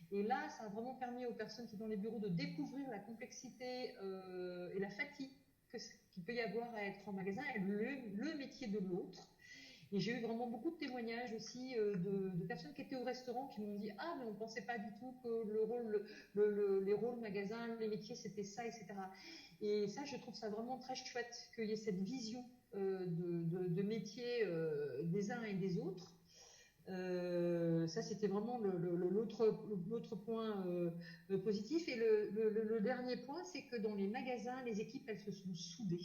Et là, ça a vraiment permis aux personnes qui sont dans les bureaux de découvrir la complexité et la fatigue qu'il peut y avoir à être en magasin et le métier de l'autre. Et j'ai eu vraiment beaucoup de témoignages aussi de personnes qui étaient au restaurant qui m'ont dit « Ah, mais on ne pensait pas du tout que les rôles magasins, les métiers, c'était ça, etc. » Et ça, je trouve ça vraiment très chouette qu'il y ait cette vision de métier des uns et des autres. Ça, c'était vraiment l'autre point positif. Et le dernier point, c'est que dans les magasins, les équipes, elles se sont soudées.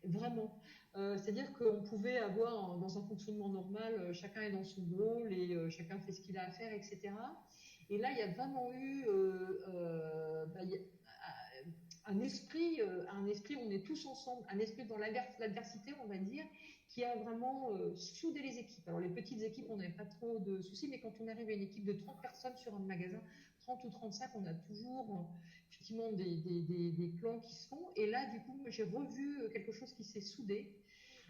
Vraiment. C'est-à-dire qu'on pouvait avoir, dans un fonctionnement normal, chacun est dans son rôle et chacun fait ce qu'il a à faire, etc. Et là, il y a vraiment eu un esprit, on est tous ensemble, un esprit dans l'adversité, on va dire, qui a vraiment soudé les équipes. Alors, les petites équipes, on n'avait pas trop de soucis, mais quand on arrive à une équipe de 30 personnes sur un magasin, 30 ou 35, on a toujours effectivement des plans qui se font. Et là, du coup, j'ai revu quelque chose qui s'est soudé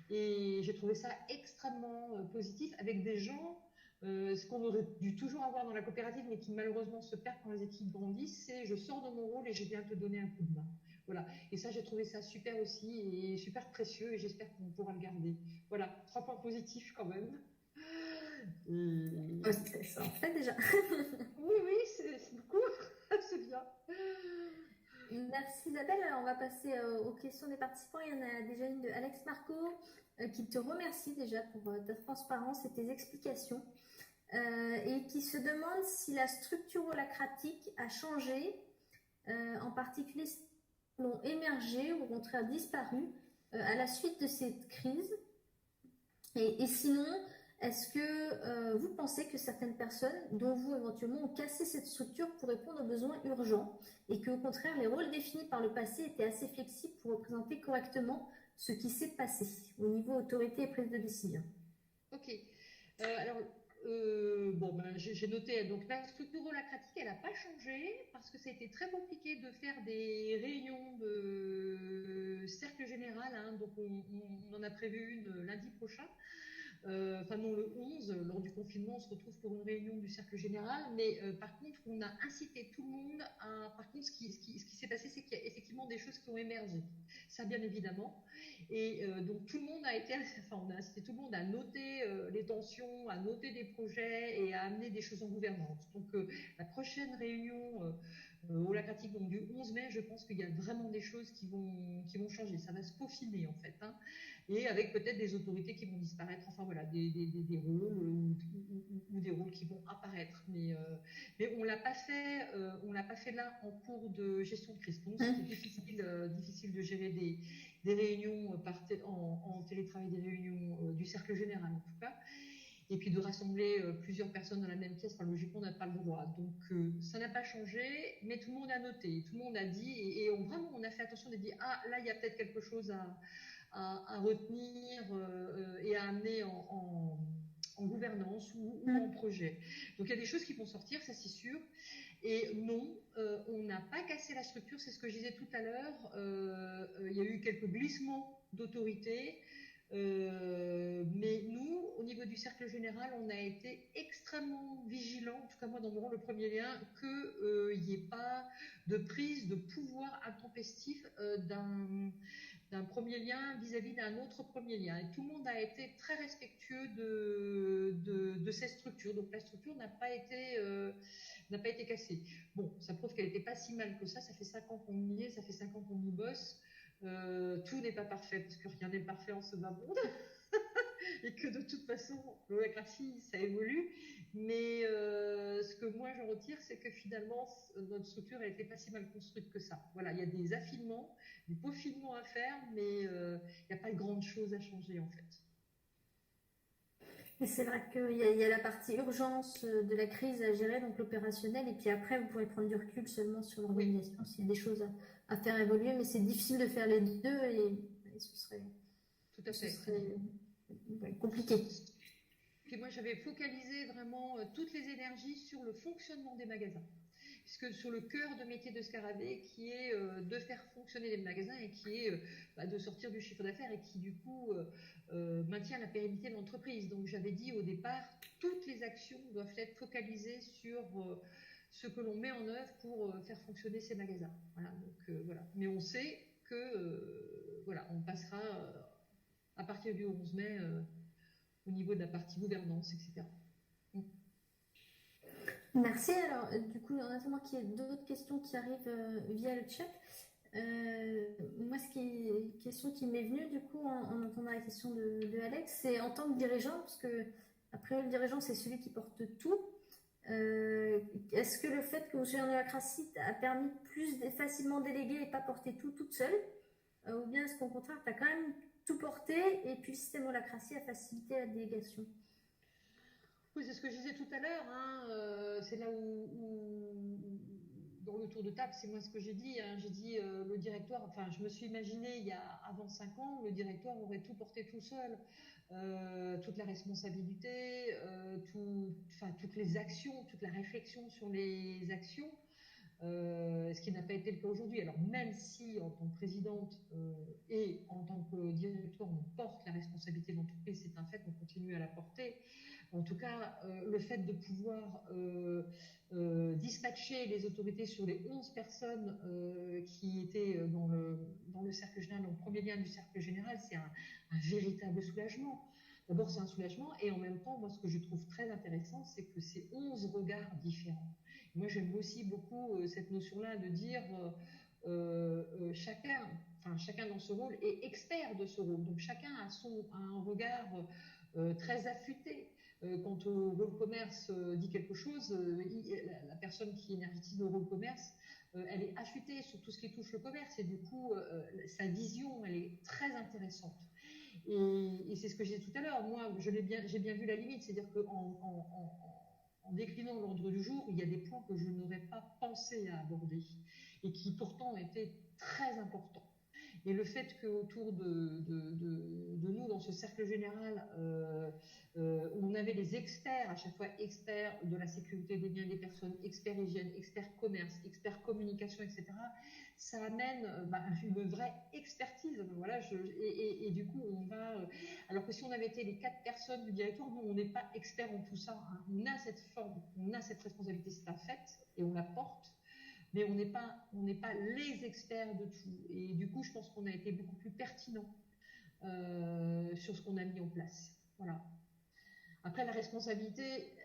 et j'ai trouvé ça extrêmement positif avec des gens. Ce qu'on aurait dû toujours avoir dans la coopérative, mais qui malheureusement se perd quand les équipes grandissent, c'est je sors de mon rôle et je viens te donner un coup de main. Voilà. Et ça, j'ai trouvé ça super aussi et super précieux et j'espère qu'on pourra le garder. Voilà, 3 points positifs quand même. Ça en fait déjà. Oui, c'est beaucoup. C'est bien. Merci Isabelle. Alors, on va passer aux questions des participants. Il y en a déjà une de Alex Marco qui te remercie déjà pour ta transparence et tes explications et qui se demande si la structure holacratique a changé, en particulier si ont émergé ou au contraire disparu à la suite de cette crise. Et sinon, est-ce que vous pensez que certaines personnes, dont vous éventuellement, ont cassé cette structure pour répondre aux besoins urgents et qu'au contraire, les rôles définis par le passé étaient assez flexibles pour représenter correctement ce qui s'est passé au niveau autorité et prise de décision? Ok. Alors, j'ai noté, donc la structure holacratique, elle n'a pas changé parce que ça a été très compliqué de faire des réunions de cercle général. Hein, donc, on en a prévu une lundi prochain. Enfin non, le 11, lors du confinement, on se retrouve pour une réunion du cercle général, mais par contre, on a incité tout le monde à... Par contre, ce qui s'est passé, c'est qu'il y a effectivement des choses qui ont émergé, ça bien évidemment, et donc tout le monde a été... Enfin, on a incité tout le monde à noter les tensions, à noter des projets et à amener des choses en gouvernance. Donc la prochaine réunion holacratique, donc du 11 mai, je pense qu'il y a vraiment des choses qui vont changer, ça va se peaufiner en fait, hein, et avec peut-être des autorités qui vont disparaître, enfin voilà, des rôles ou des rôles qui vont apparaître. Mais on l'a pas fait, là en cours de gestion de crise. Donc c'était difficile de gérer des réunions en télétravail, des réunions du cercle général en tout cas. Et puis de rassembler plusieurs personnes dans la même pièce, enfin, logiquement, on n'a pas le droit. Donc, ça n'a pas changé, mais tout le monde a noté, tout le monde a dit, et vraiment, on a fait attention de dire, ah, là, il y a peut-être quelque chose à retenir et à amener en gouvernance ou en projet. Donc, il y a des choses qui vont sortir, ça c'est sûr. Et non, on n'a pas cassé la structure, c'est ce que je disais tout à l'heure. Il y a eu quelques glissements d'autorité. Mais nous, au niveau du cercle général, on a été extrêmement vigilants, en tout cas moi dans mon rôle, le premier lien, qu'il n'y ait pas de prise de pouvoir intempestif d'un premier lien vis-à-vis d'un autre premier lien. Et tout le monde a été très respectueux de ces structures. Donc la structure n'a pas été cassée. Bon, ça prouve qu'elle n'était pas si mal que ça. Ça fait 5 ans qu'on y est, ça fait 5 ans qu'on y bosse. Tout n'est pas parfait, parce que rien n'est parfait en ce bas monde. et que de toute façon, l'holacratie, ça évolue. Mais ce que moi j'en retire, c'est que finalement, notre structure a été pas si mal construite que ça. Voilà, il y a des affinements, des peaufinements à faire, mais il n'y a pas de grandes choses à changer en fait. Et c'est vrai qu'il y a la partie urgence de la crise à gérer, donc l'opérationnel, et puis après, vous pourrez prendre du recul seulement sur Oui, l'organisation s'il y a des choses à faire évoluer, mais c'est difficile de faire les deux et tout à ce fait. serait ouais, compliqué. Puis moi, j'avais focalisé vraiment toutes les énergies sur le fonctionnement des magasins. Puisque sur le cœur de métier de Scarabée, qui est de faire fonctionner les magasins et qui est de sortir du chiffre d'affaires et qui du coup maintient la pérennité de l'entreprise. Donc j'avais dit au départ, toutes les actions doivent être focalisées sur ce que l'on met en œuvre pour faire fonctionner ces magasins. Voilà, donc, voilà. Mais on sait que voilà, on passera à partir du 11 mai au niveau de la partie gouvernance, etc. Merci. Alors, du coup, en attendant qu'il y ait d'autres questions qui arrivent via le chat, moi, question qui m'est venue, du coup, en entendant la question de Alex, c'est en tant que dirigeant, parce que, après, le dirigeant, c'est celui qui porte tout. Est-ce que le fait que vous soyez en holacratie a permis plus de facilement déléguer et pas porter tout toute seule, ou bien est-ce qu'au contraire, tu as quand même tout porté et puis le système holacratie a facilité la délégation? Oui, c'est ce que je disais tout à l'heure. Hein, c'est là dans le tour de table, c'est moi ce que j'ai dit. Hein, j'ai dit le directoire. Enfin, je me suis imaginé avant 5 ans, le directoire aurait tout porté tout seul, toute la responsabilité, toutes les actions, toute la réflexion sur les actions. Ce qui n'a pas été le cas aujourd'hui. Alors même si en tant que présidente et en tant que directeur, on porte la responsabilité de l'entreprise, c'est un fait, on continue à la porter. En tout cas, le fait de pouvoir dispatcher les autorités sur les 11 personnes qui étaient dans le cercle général, dans le premier lien du cercle général, c'est un véritable soulagement. D'abord, c'est un soulagement, et en même temps, moi, ce que je trouve très intéressant, c'est que c'est 11 regards différents. Moi, j'aime aussi beaucoup cette notion-là de dire chacun dans ce rôle est expert de ce rôle. Donc, chacun a un regard très affûté. Quand Rôle Commerce dit quelque chose, la personne qui énergétise le Rôle Commerce, elle est affûtée sur tout ce qui touche le commerce, et du coup, sa vision, elle est très intéressante. Et c'est ce que j'ai dit tout à l'heure. Moi, j'ai bien vu la limite, c'est-à-dire qu'en déclinant l'ordre du jour, il y a des points que je n'aurais pas pensé à aborder et qui pourtant étaient très importants. Et le fait qu'autour de nous, dans ce cercle général, on avait des experts, à chaque fois experts de la sécurité des biens des personnes, experts hygiène, experts commerce, experts communication, etc., ça amène une vraie expertise. Voilà, et du coup, on va. Alors que si on avait été les 4 personnes du directoire, nous, on n'est pas experts en tout ça. Hein. On a cette forme, on a cette responsabilité, c'est un fait, et on la porte. Mais on n'est pas les experts de tout. Et du coup, je pense qu'on a été beaucoup plus pertinent sur ce qu'on a mis en place. Voilà. Après, la responsabilité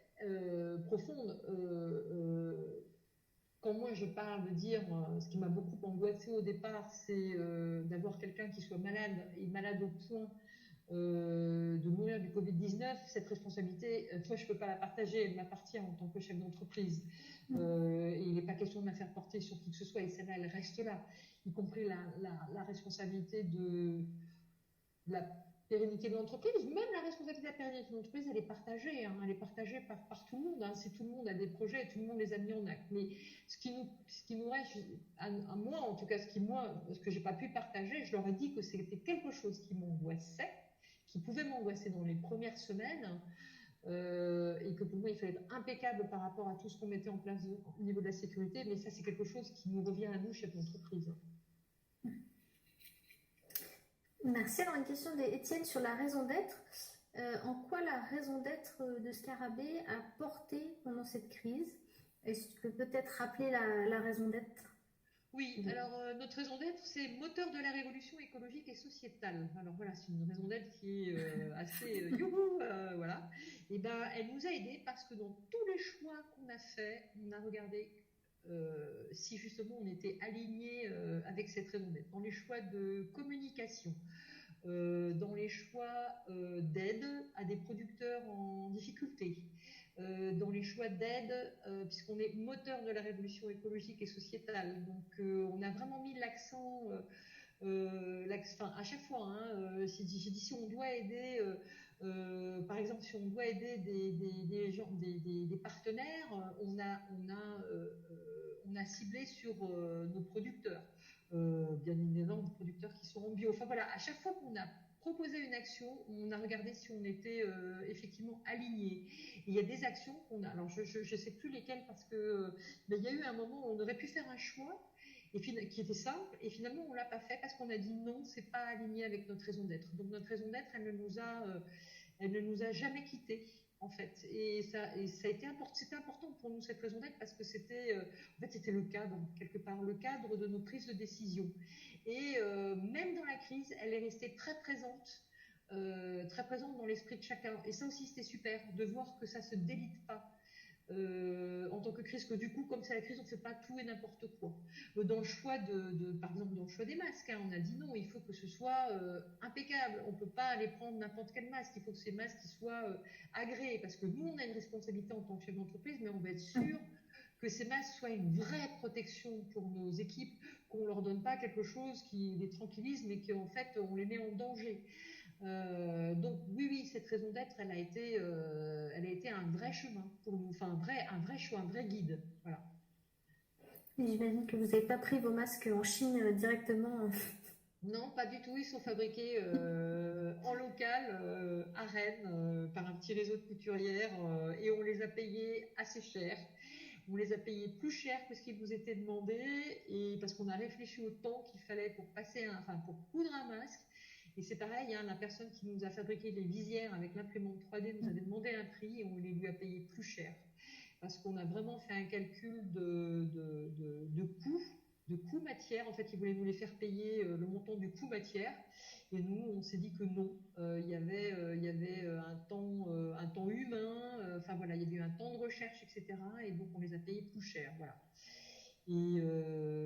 profonde, quand moi je parle de dire, ce qui m'a beaucoup angoissé au départ, c'est d'avoir quelqu'un qui soit malade, et malade au point de mourir du Covid-19, cette responsabilité, toi je ne peux pas la partager, elle m'appartient en tant que chef d'entreprise. Et il n'est pas question de la faire porter sur qui que ce soit, et celle-là, elle reste là, y compris la responsabilité de la pérennité de l'entreprise, même la responsabilité de la pérennité de l'entreprise, elle est partagée, hein, elle est partagée par tout le monde. Hein, si tout le monde a des projets, tout le monde les a mis en acte. Mais ce qui nous reste, à moi en tout cas, ce que j'ai pas pu partager, je leur ai dit que c'était quelque chose qui m'angoissait, qui pouvait m'angoisser dans les premières semaines, et que pour moi il fallait être impeccable par rapport à tout ce qu'on mettait en place au niveau de la sécurité. Mais ça, c'est quelque chose qui nous revient à nous, chef d'entreprise. Merci. Alors, une question d'Étienne sur la raison d'être. En quoi la raison d'être de Scarabée a porté pendant cette crise? Est-ce que tu peux peut-être rappeler la raison d'être? Oui, alors notre raison d'être, c'est moteur de la révolution écologique et sociétale. Alors voilà, c'est une raison d'être qui est assez youhou, voilà. Et ben, elle nous a aidés parce que dans tous les choix qu'on a faits, on a regardé si justement on était aligné avec cette raison d'être. Dans les choix de communication, dans les choix d'aide à des producteurs en difficulté, dans les choix d'aide, puisqu'on est moteur de la révolution écologique et sociétale. Donc, on a vraiment mis l'accent, enfin, à chaque fois, hein, j'ai dit si on doit aider, par exemple, si on doit aider des gens, des partenaires, on a ciblé sur nos producteurs, bien évidemment, des producteurs qui sont en bio. Enfin voilà, à chaque fois qu'on a proposé une action, on a regardé si on était effectivement aligné. Il y a des actions qu'on a, alors je sais plus lesquelles parce que mais il y a eu un moment où on aurait pu faire un choix et qui était simple, et finalement on l'a pas fait parce qu'on a dit non, c'est pas aligné avec notre raison d'être. Donc notre raison d'être, elle ne nous a jamais quittés en fait, et ça a été c'était important pour nous cette raison d'être parce que en fait c'était le cadre quelque part, le cadre de nos prises de décision. Et même dans la crise, elle est restée très présente dans l'esprit de chacun. Et ça aussi c'était super de voir que ça se délite pas en tant que crise, que du coup, comme c'est la crise, on ne fait pas tout et n'importe quoi. Dans le choix par exemple, dans le choix des masques, hein, on a dit non, il faut que ce soit impeccable. On ne peut pas aller prendre n'importe quel masque. Il faut que ces masques soient agréés, parce que nous, on a une responsabilité en tant que chef d'entreprise, mais on va être sûr que ces masques soient une vraie protection pour nos équipes, qu'on ne leur donne pas quelque chose qui les tranquillise, mais qu'en fait, on les met en danger. Donc oui, cette raison d'être, elle a été un vrai chemin pour nous, enfin un vrai choix, un vrai guide. Voilà. J'imagine que vous n'avez pas pris vos masques en Chine directement. Non, pas du tout. Ils sont fabriqués en local à Rennes par un petit réseau de couturières et on les a payés assez cher. On les a payés plus cher que ce qui nous était demandé et parce qu'on a réfléchi au temps qu'il fallait pour coudre un masque. Et c'est pareil, hein, la personne qui nous a fabriqué les visières avec l'imprimante 3D nous avait demandé un prix et on les lui a payé plus cher. Parce qu'on a vraiment fait un calcul de coût, de coût matière. En fait, ils voulaient nous les faire payer le montant du coût matière. Et nous, on s'est dit que non. Il y avait un temps humain. Enfin voilà, il y avait eu un temps de recherche, etc. Et donc, on les a payés plus cher. Voilà. Et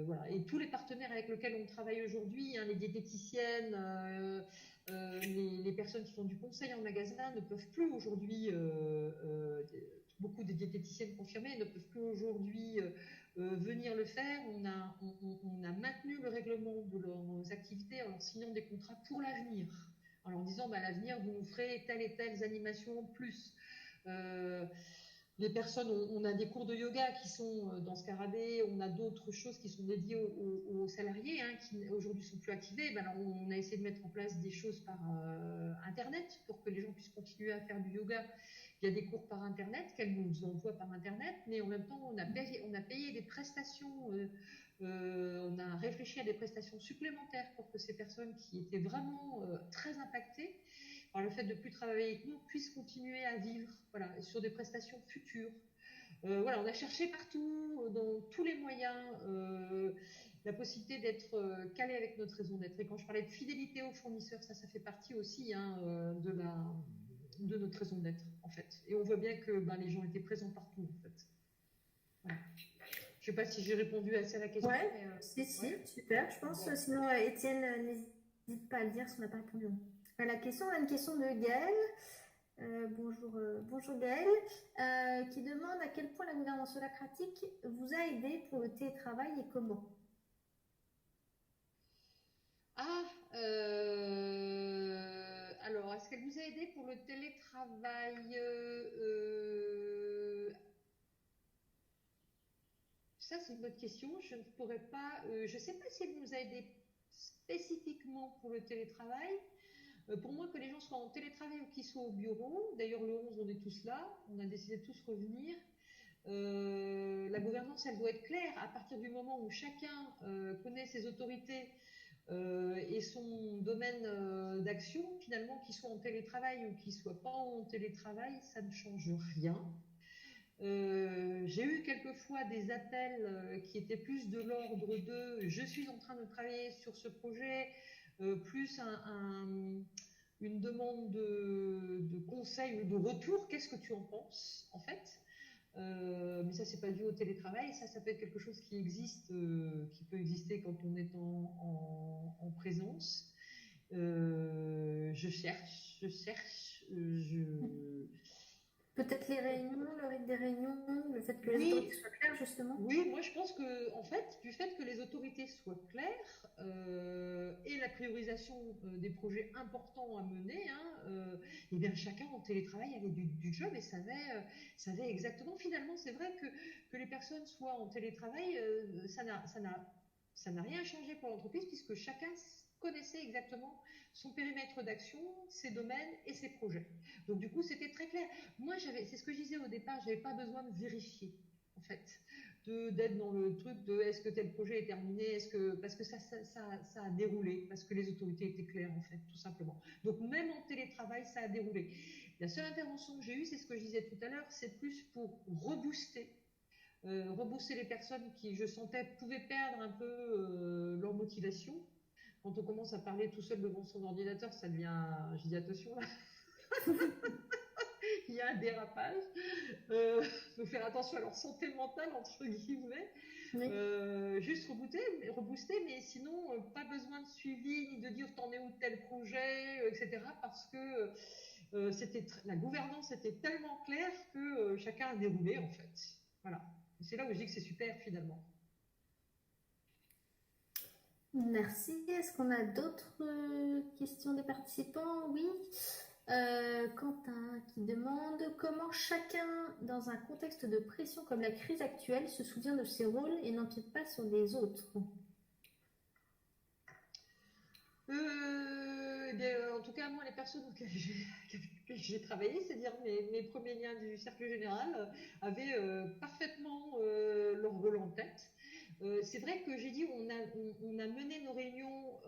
voilà. Et tous les partenaires avec lesquels on travaille aujourd'hui, hein, les diététiciennes, les personnes qui font du conseil en magasin ne peuvent plus aujourd'hui, beaucoup de diététiciennes confirmées ne peuvent plus aujourd'hui venir le faire. On a maintenu le règlement de leurs activités en leur signant des contrats pour l'avenir, en leur disant bah, à l'avenir, vous nous ferez telle et telle animation en plus. Les personnes, on a des cours de yoga qui sont dans Scarabée, on a d'autres choses qui sont dédiées aux salariés hein, qui aujourd'hui sont plus activés. Ben alors on a essayé de mettre en place des choses par Internet pour que les gens puissent continuer à faire du yoga. Il y a des cours par Internet qu'elles nous envoient par Internet, mais en même temps on a payé des prestations, on a réfléchi à des prestations supplémentaires pour que ces personnes qui étaient vraiment très impactées par le fait de ne plus travailler avec nous, puissent continuer à vivre voilà, sur des prestations futures. Voilà, on a cherché partout, dans tous les moyens, la possibilité d'être calé avec notre raison d'être. Et quand je parlais de fidélité aux fournisseurs, ça fait partie aussi hein, de notre raison d'être, en fait. Et on voit bien que ben, les gens étaient présents partout, en fait. Voilà. Je ne sais pas si j'ai répondu assez à la question. Ouais, mais, si, ouais. Super, je pense. Ouais. Sinon, Étienne, n'hésite pas à le dire si on n'a pas répondu. La question, on a une question de Gaëlle. Bonjour Gaëlle, qui demande à quel point la gouvernance holacratique vous a aidé pour le télétravail et comment. Alors, est-ce qu'elle vous a aidé pour le télétravail Ça, c'est une bonne question. Je ne pourrais pas. Je ne sais pas si elle nous a aidé spécifiquement pour le télétravail. Pour moi, que les gens soient en télétravail ou qu'ils soient au bureau, d'ailleurs le 11, on est tous là, on a décidé de tous revenir. La gouvernance, elle doit être claire à partir du moment où chacun connaît ses autorités et son domaine d'action, finalement, qu'ils soient en télétravail ou qu'ils ne soient pas en télétravail, ça ne change rien. J'ai eu quelquefois des appels qui étaient plus de l'ordre de je suis en train de travailler sur ce projet, plus une demande de conseil ou de retour, qu'est-ce que tu en penses en fait, mais ça c'est pas dû au télétravail, ça peut être quelque chose qui existe, qui peut exister quand on est en présence. Je cherche, je... Peut-être les réunions, le rythme des réunions, le fait que les autorités Oui, soient claires, justement. oui, moi je pense que, en fait, du fait que les autorités soient claires et la priorisation des projets importants à mener, hein, eh bien chacun en télétravail avait du job et savait exactement. Finalement, c'est vrai que les personnes soient en télétravail, ça n'a rien changé pour l'entreprise puisque chacun connaissait exactement son périmètre d'action, ses domaines et ses projets. Donc du coup, c'était très clair. Moi, c'est ce que je disais au départ, j'avais pas besoin de vérifier, en fait d'être dans le truc de est-ce que tel projet est terminé, parce que ça a déroulé, parce que les autorités étaient claires en fait, tout simplement. Donc même en télétravail, ça a déroulé. La seule intervention que j'ai eue, c'est ce que je disais tout à l'heure, c'est plus pour rebooster les personnes qui, je sentais, pouvaient perdre un peu leur motivation. Quand on commence à parler tout seul devant son ordinateur, ça devient, je dis attention là, il y a un dérapage. Faut faire attention à leur santé mentale entre guillemets. Oui. Juste rebooster, mais sinon pas besoin de suivi ni de dire t'en es où de tel projet, etc. Parce que la gouvernance était tellement claire que chacun a déroulé en fait. Voilà. Et c'est là où je dis que c'est super finalement. Merci. Est-ce qu'on a d'autres questions des participants? Oui. Quentin qui demande comment chacun, dans un contexte de pression comme la crise actuelle, se souvient de ses rôles et n'empiète pas sur les autres. Eh bien, en tout cas, moi, les personnes avec lesquelles j'ai travaillé, c'est-à-dire mes premiers liens du cercle général, avaient parfaitement leur rôle en tête. C'est vrai que j'ai dit, on a mené nos réunions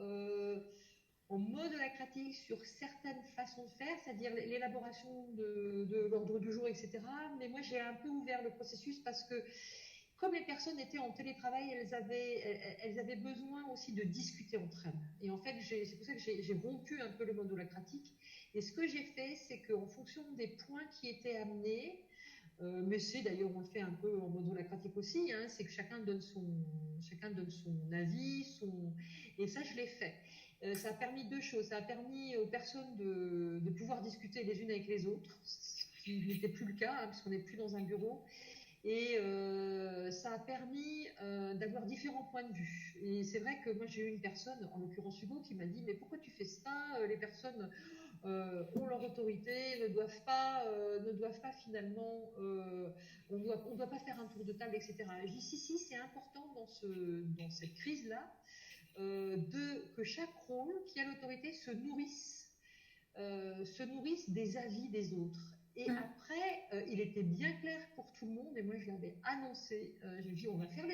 en mode lacratique sur certaines façons de faire, c'est-à-dire l'élaboration de l'ordre du jour, etc. Mais moi, j'ai un peu ouvert le processus parce que comme les personnes étaient en télétravail, elles avaient besoin aussi de discuter entre elles. Et en fait, c'est pour ça que j'ai rompu un peu le mode holacratique. Et ce que j'ai fait, c'est qu'en fonction des points qui étaient amenés, mais c'est d'ailleurs, on le fait un peu en mode holacratique aussi, hein, c'est que chacun donne son avis, et ça, je l'ai fait. Ça a permis deux choses. Ça a permis aux personnes de pouvoir discuter les unes avec les autres, ce qui n'était plus le cas, hein, puisqu'on n'est plus dans un bureau. Et ça a permis d'avoir différents points de vue. Et c'est vrai que moi j'ai eu une personne, en l'occurrence Hugo, qui m'a dit mais pourquoi tu fais ça? Les personnes ont leur autorité, ne doivent pas finalement, on doit pas faire un tour de table, etc. Et je dis si, c'est important dans cette crise-là que chaque rôle qui a l'autorité se nourrissent des avis des autres. Et après, il était bien clair pour tout le monde, et moi je l'avais annoncé, j'ai dit on va faire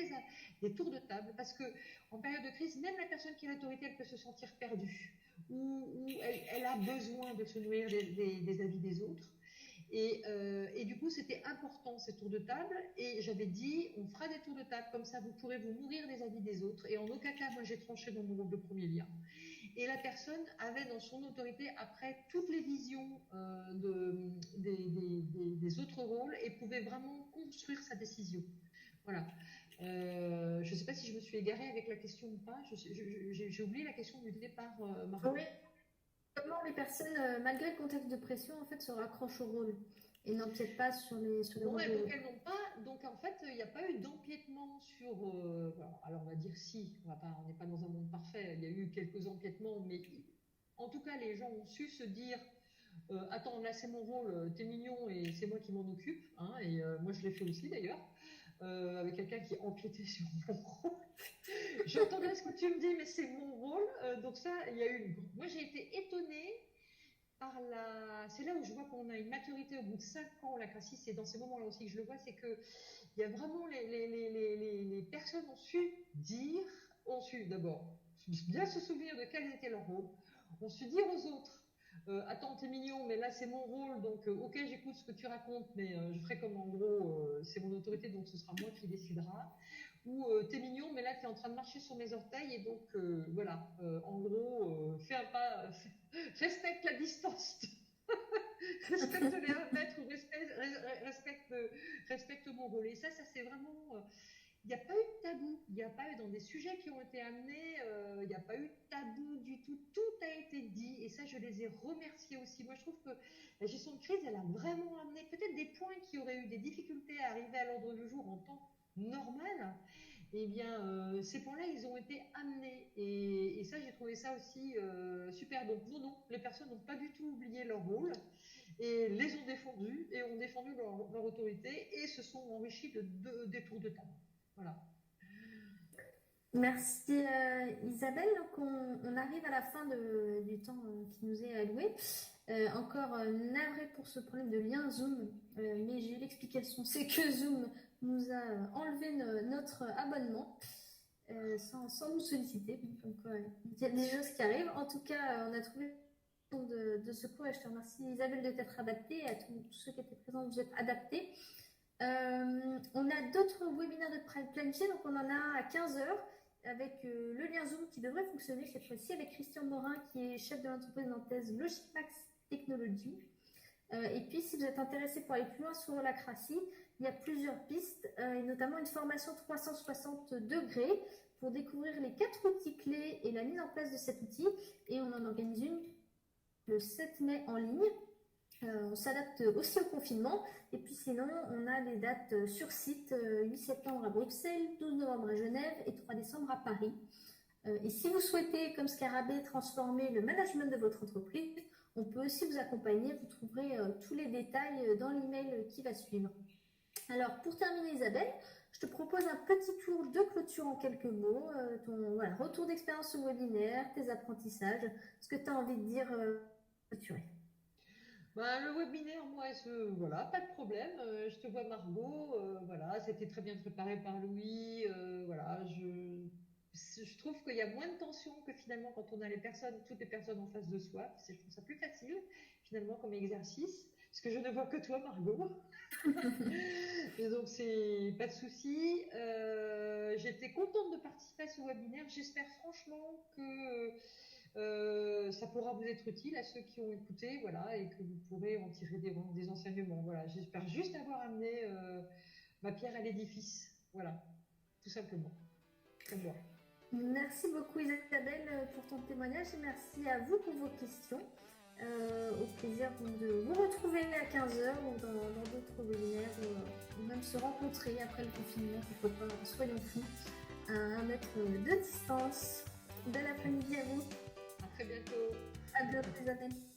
des tours de table, parce que en période de crise, même la personne qui a l'autorité, elle peut se sentir perdue, ou elle a besoin de se nourrir des avis des autres. Et du coup, c'était important ces tours de table. Et j'avais dit, on fera des tours de table, comme ça vous pourrez vous nourrir des avis des autres. Et en aucun cas, moi j'ai tranché dans mon rôle de premier lien. Et la personne avait dans son autorité après toutes les visions des autres rôles et pouvait vraiment construire sa décision. Voilà. Je ne sais pas si je me suis égarée avec la question ou pas. J'ai oublié la question du départ, Margot. Oui. Comment les personnes, malgré le contexte de pression, en fait, se raccrochent au rôle et n'empiètent pas sur les Non, rôles et des donc autres. elles n'ont pas. Donc en fait, il n'y a pas eu d'empiètement sur. Alors on va dire si. On n'est pas dans un monde parfait. Il y a eu quelques empiètements, mais en tout cas, les gens ont su se dire. Attends, là c'est mon rôle, t'es mignon et c'est moi qui m'en occupe. Hein, et moi je l'ai fait aussi d'ailleurs, avec quelqu'un qui empiétait sur mon rôle. J'entends bien ce que tu me dis, mais c'est mon rôle. Donc ça, il y a eu. Moi j'ai été étonnée c'est là où je vois qu'on a une maturité au bout de 5 ans, la Crassis, c'est dans ces moments-là aussi que je le vois, c'est que il y a vraiment les personnes ont su d'abord bien se souvenir de quel était leur rôle, ont su dire aux autres attends, t'es mignon, mais là c'est mon rôle, donc ok, j'écoute ce que tu racontes, mais je ferai comme en gros, c'est mon autorité, donc ce sera moi qui décidera. Ou t'es mignon, mais là t'es en train de marcher sur mes orteils, et donc voilà, en gros, fais un pas, respecte la distance, respecte les 1 mètre, ou respecte mon rôle. Et ça c'est vraiment. il n'y a pas eu de tabou, il n'y a pas eu dans des sujets qui ont été amenés, il n'y a pas eu de tabou du tout, tout a été dit et ça je les ai remerciés aussi. Moi je trouve que la gestion de crise elle a vraiment amené peut-être des points qui auraient eu des difficultés à arriver à l'ordre du jour en temps normal, eh bien ces points-là ils ont été amenés et ça j'ai trouvé ça aussi super. Donc non, les personnes n'ont pas du tout oublié leur rôle et les ont défendus et ont défendu leur autorité et se sont enrichis des tours de table. Voilà. Merci Isabelle. Donc on arrive à la fin du temps qui nous est alloué. Encore navré pour ce problème de lien Zoom, mais j'ai eu l'explication. C'est que Zoom nous a enlevé notre abonnement sans nous solliciter. Donc il y a des choses qui arrivent. En tout cas, on a trouvé de secours et je te remercie Isabelle de t'être adaptée et à tous ceux qui étaient présents vous êtes adaptés. On a d'autres webinaires de planifiés, donc on en a à 15h avec le lien Zoom qui devrait fonctionner cette fois-ci avec Christian Morin qui est chef de l'entreprise nantaise Logimax Technologies. Et puis si vous êtes intéressé pour aller plus loin sur l'holacratie, il y a plusieurs pistes et notamment une formation 360 degrés pour découvrir les 4 outils clés et la mise en place de cet outil et on en organise une le 7 mai en ligne. On s'adapte aussi au confinement. Et puis sinon, on a des dates sur site, 8 septembre à Bruxelles, 12 novembre à Genève et 3 décembre à Paris. Et si vous souhaitez, comme Scarabée, transformer le management de votre entreprise, on peut aussi vous accompagner. Vous trouverez tous les détails dans l'email qui va suivre. Alors, pour terminer, Isabelle, je te propose un petit tour de clôture en quelques mots. Ton retour d'expérience au webinaire, tes apprentissages, ce que tu as envie de dire clôturer. Le webinaire, moi, voilà, pas de problème. Je te vois Margot, voilà, c'était très bien préparé par Louis. Voilà, je trouve qu'il y a moins de tension que finalement quand on a toutes les personnes en face de soi. Je trouve ça plus facile finalement comme exercice, parce que je ne vois que toi, Margot. Et donc c'est pas de souci. J'étais contente de participer à ce webinaire. J'espère franchement que ça pourra vous être utile à ceux qui ont écouté, voilà, et que vous pourrez en tirer des enseignements. Voilà, j'espère juste avoir amené ma pierre à l'édifice. Voilà, tout simplement. Pour moi. Merci beaucoup Isabelle pour ton témoignage et merci à vous pour vos questions. Au plaisir de vous retrouver à 15h ou dans d'autres webinaires ou même se rencontrer après le confinement, pourquoi pas, soyons fous, à 1 mètre de distance. Bel après-midi à vous. À très bientôt. À bientôt Isabelle.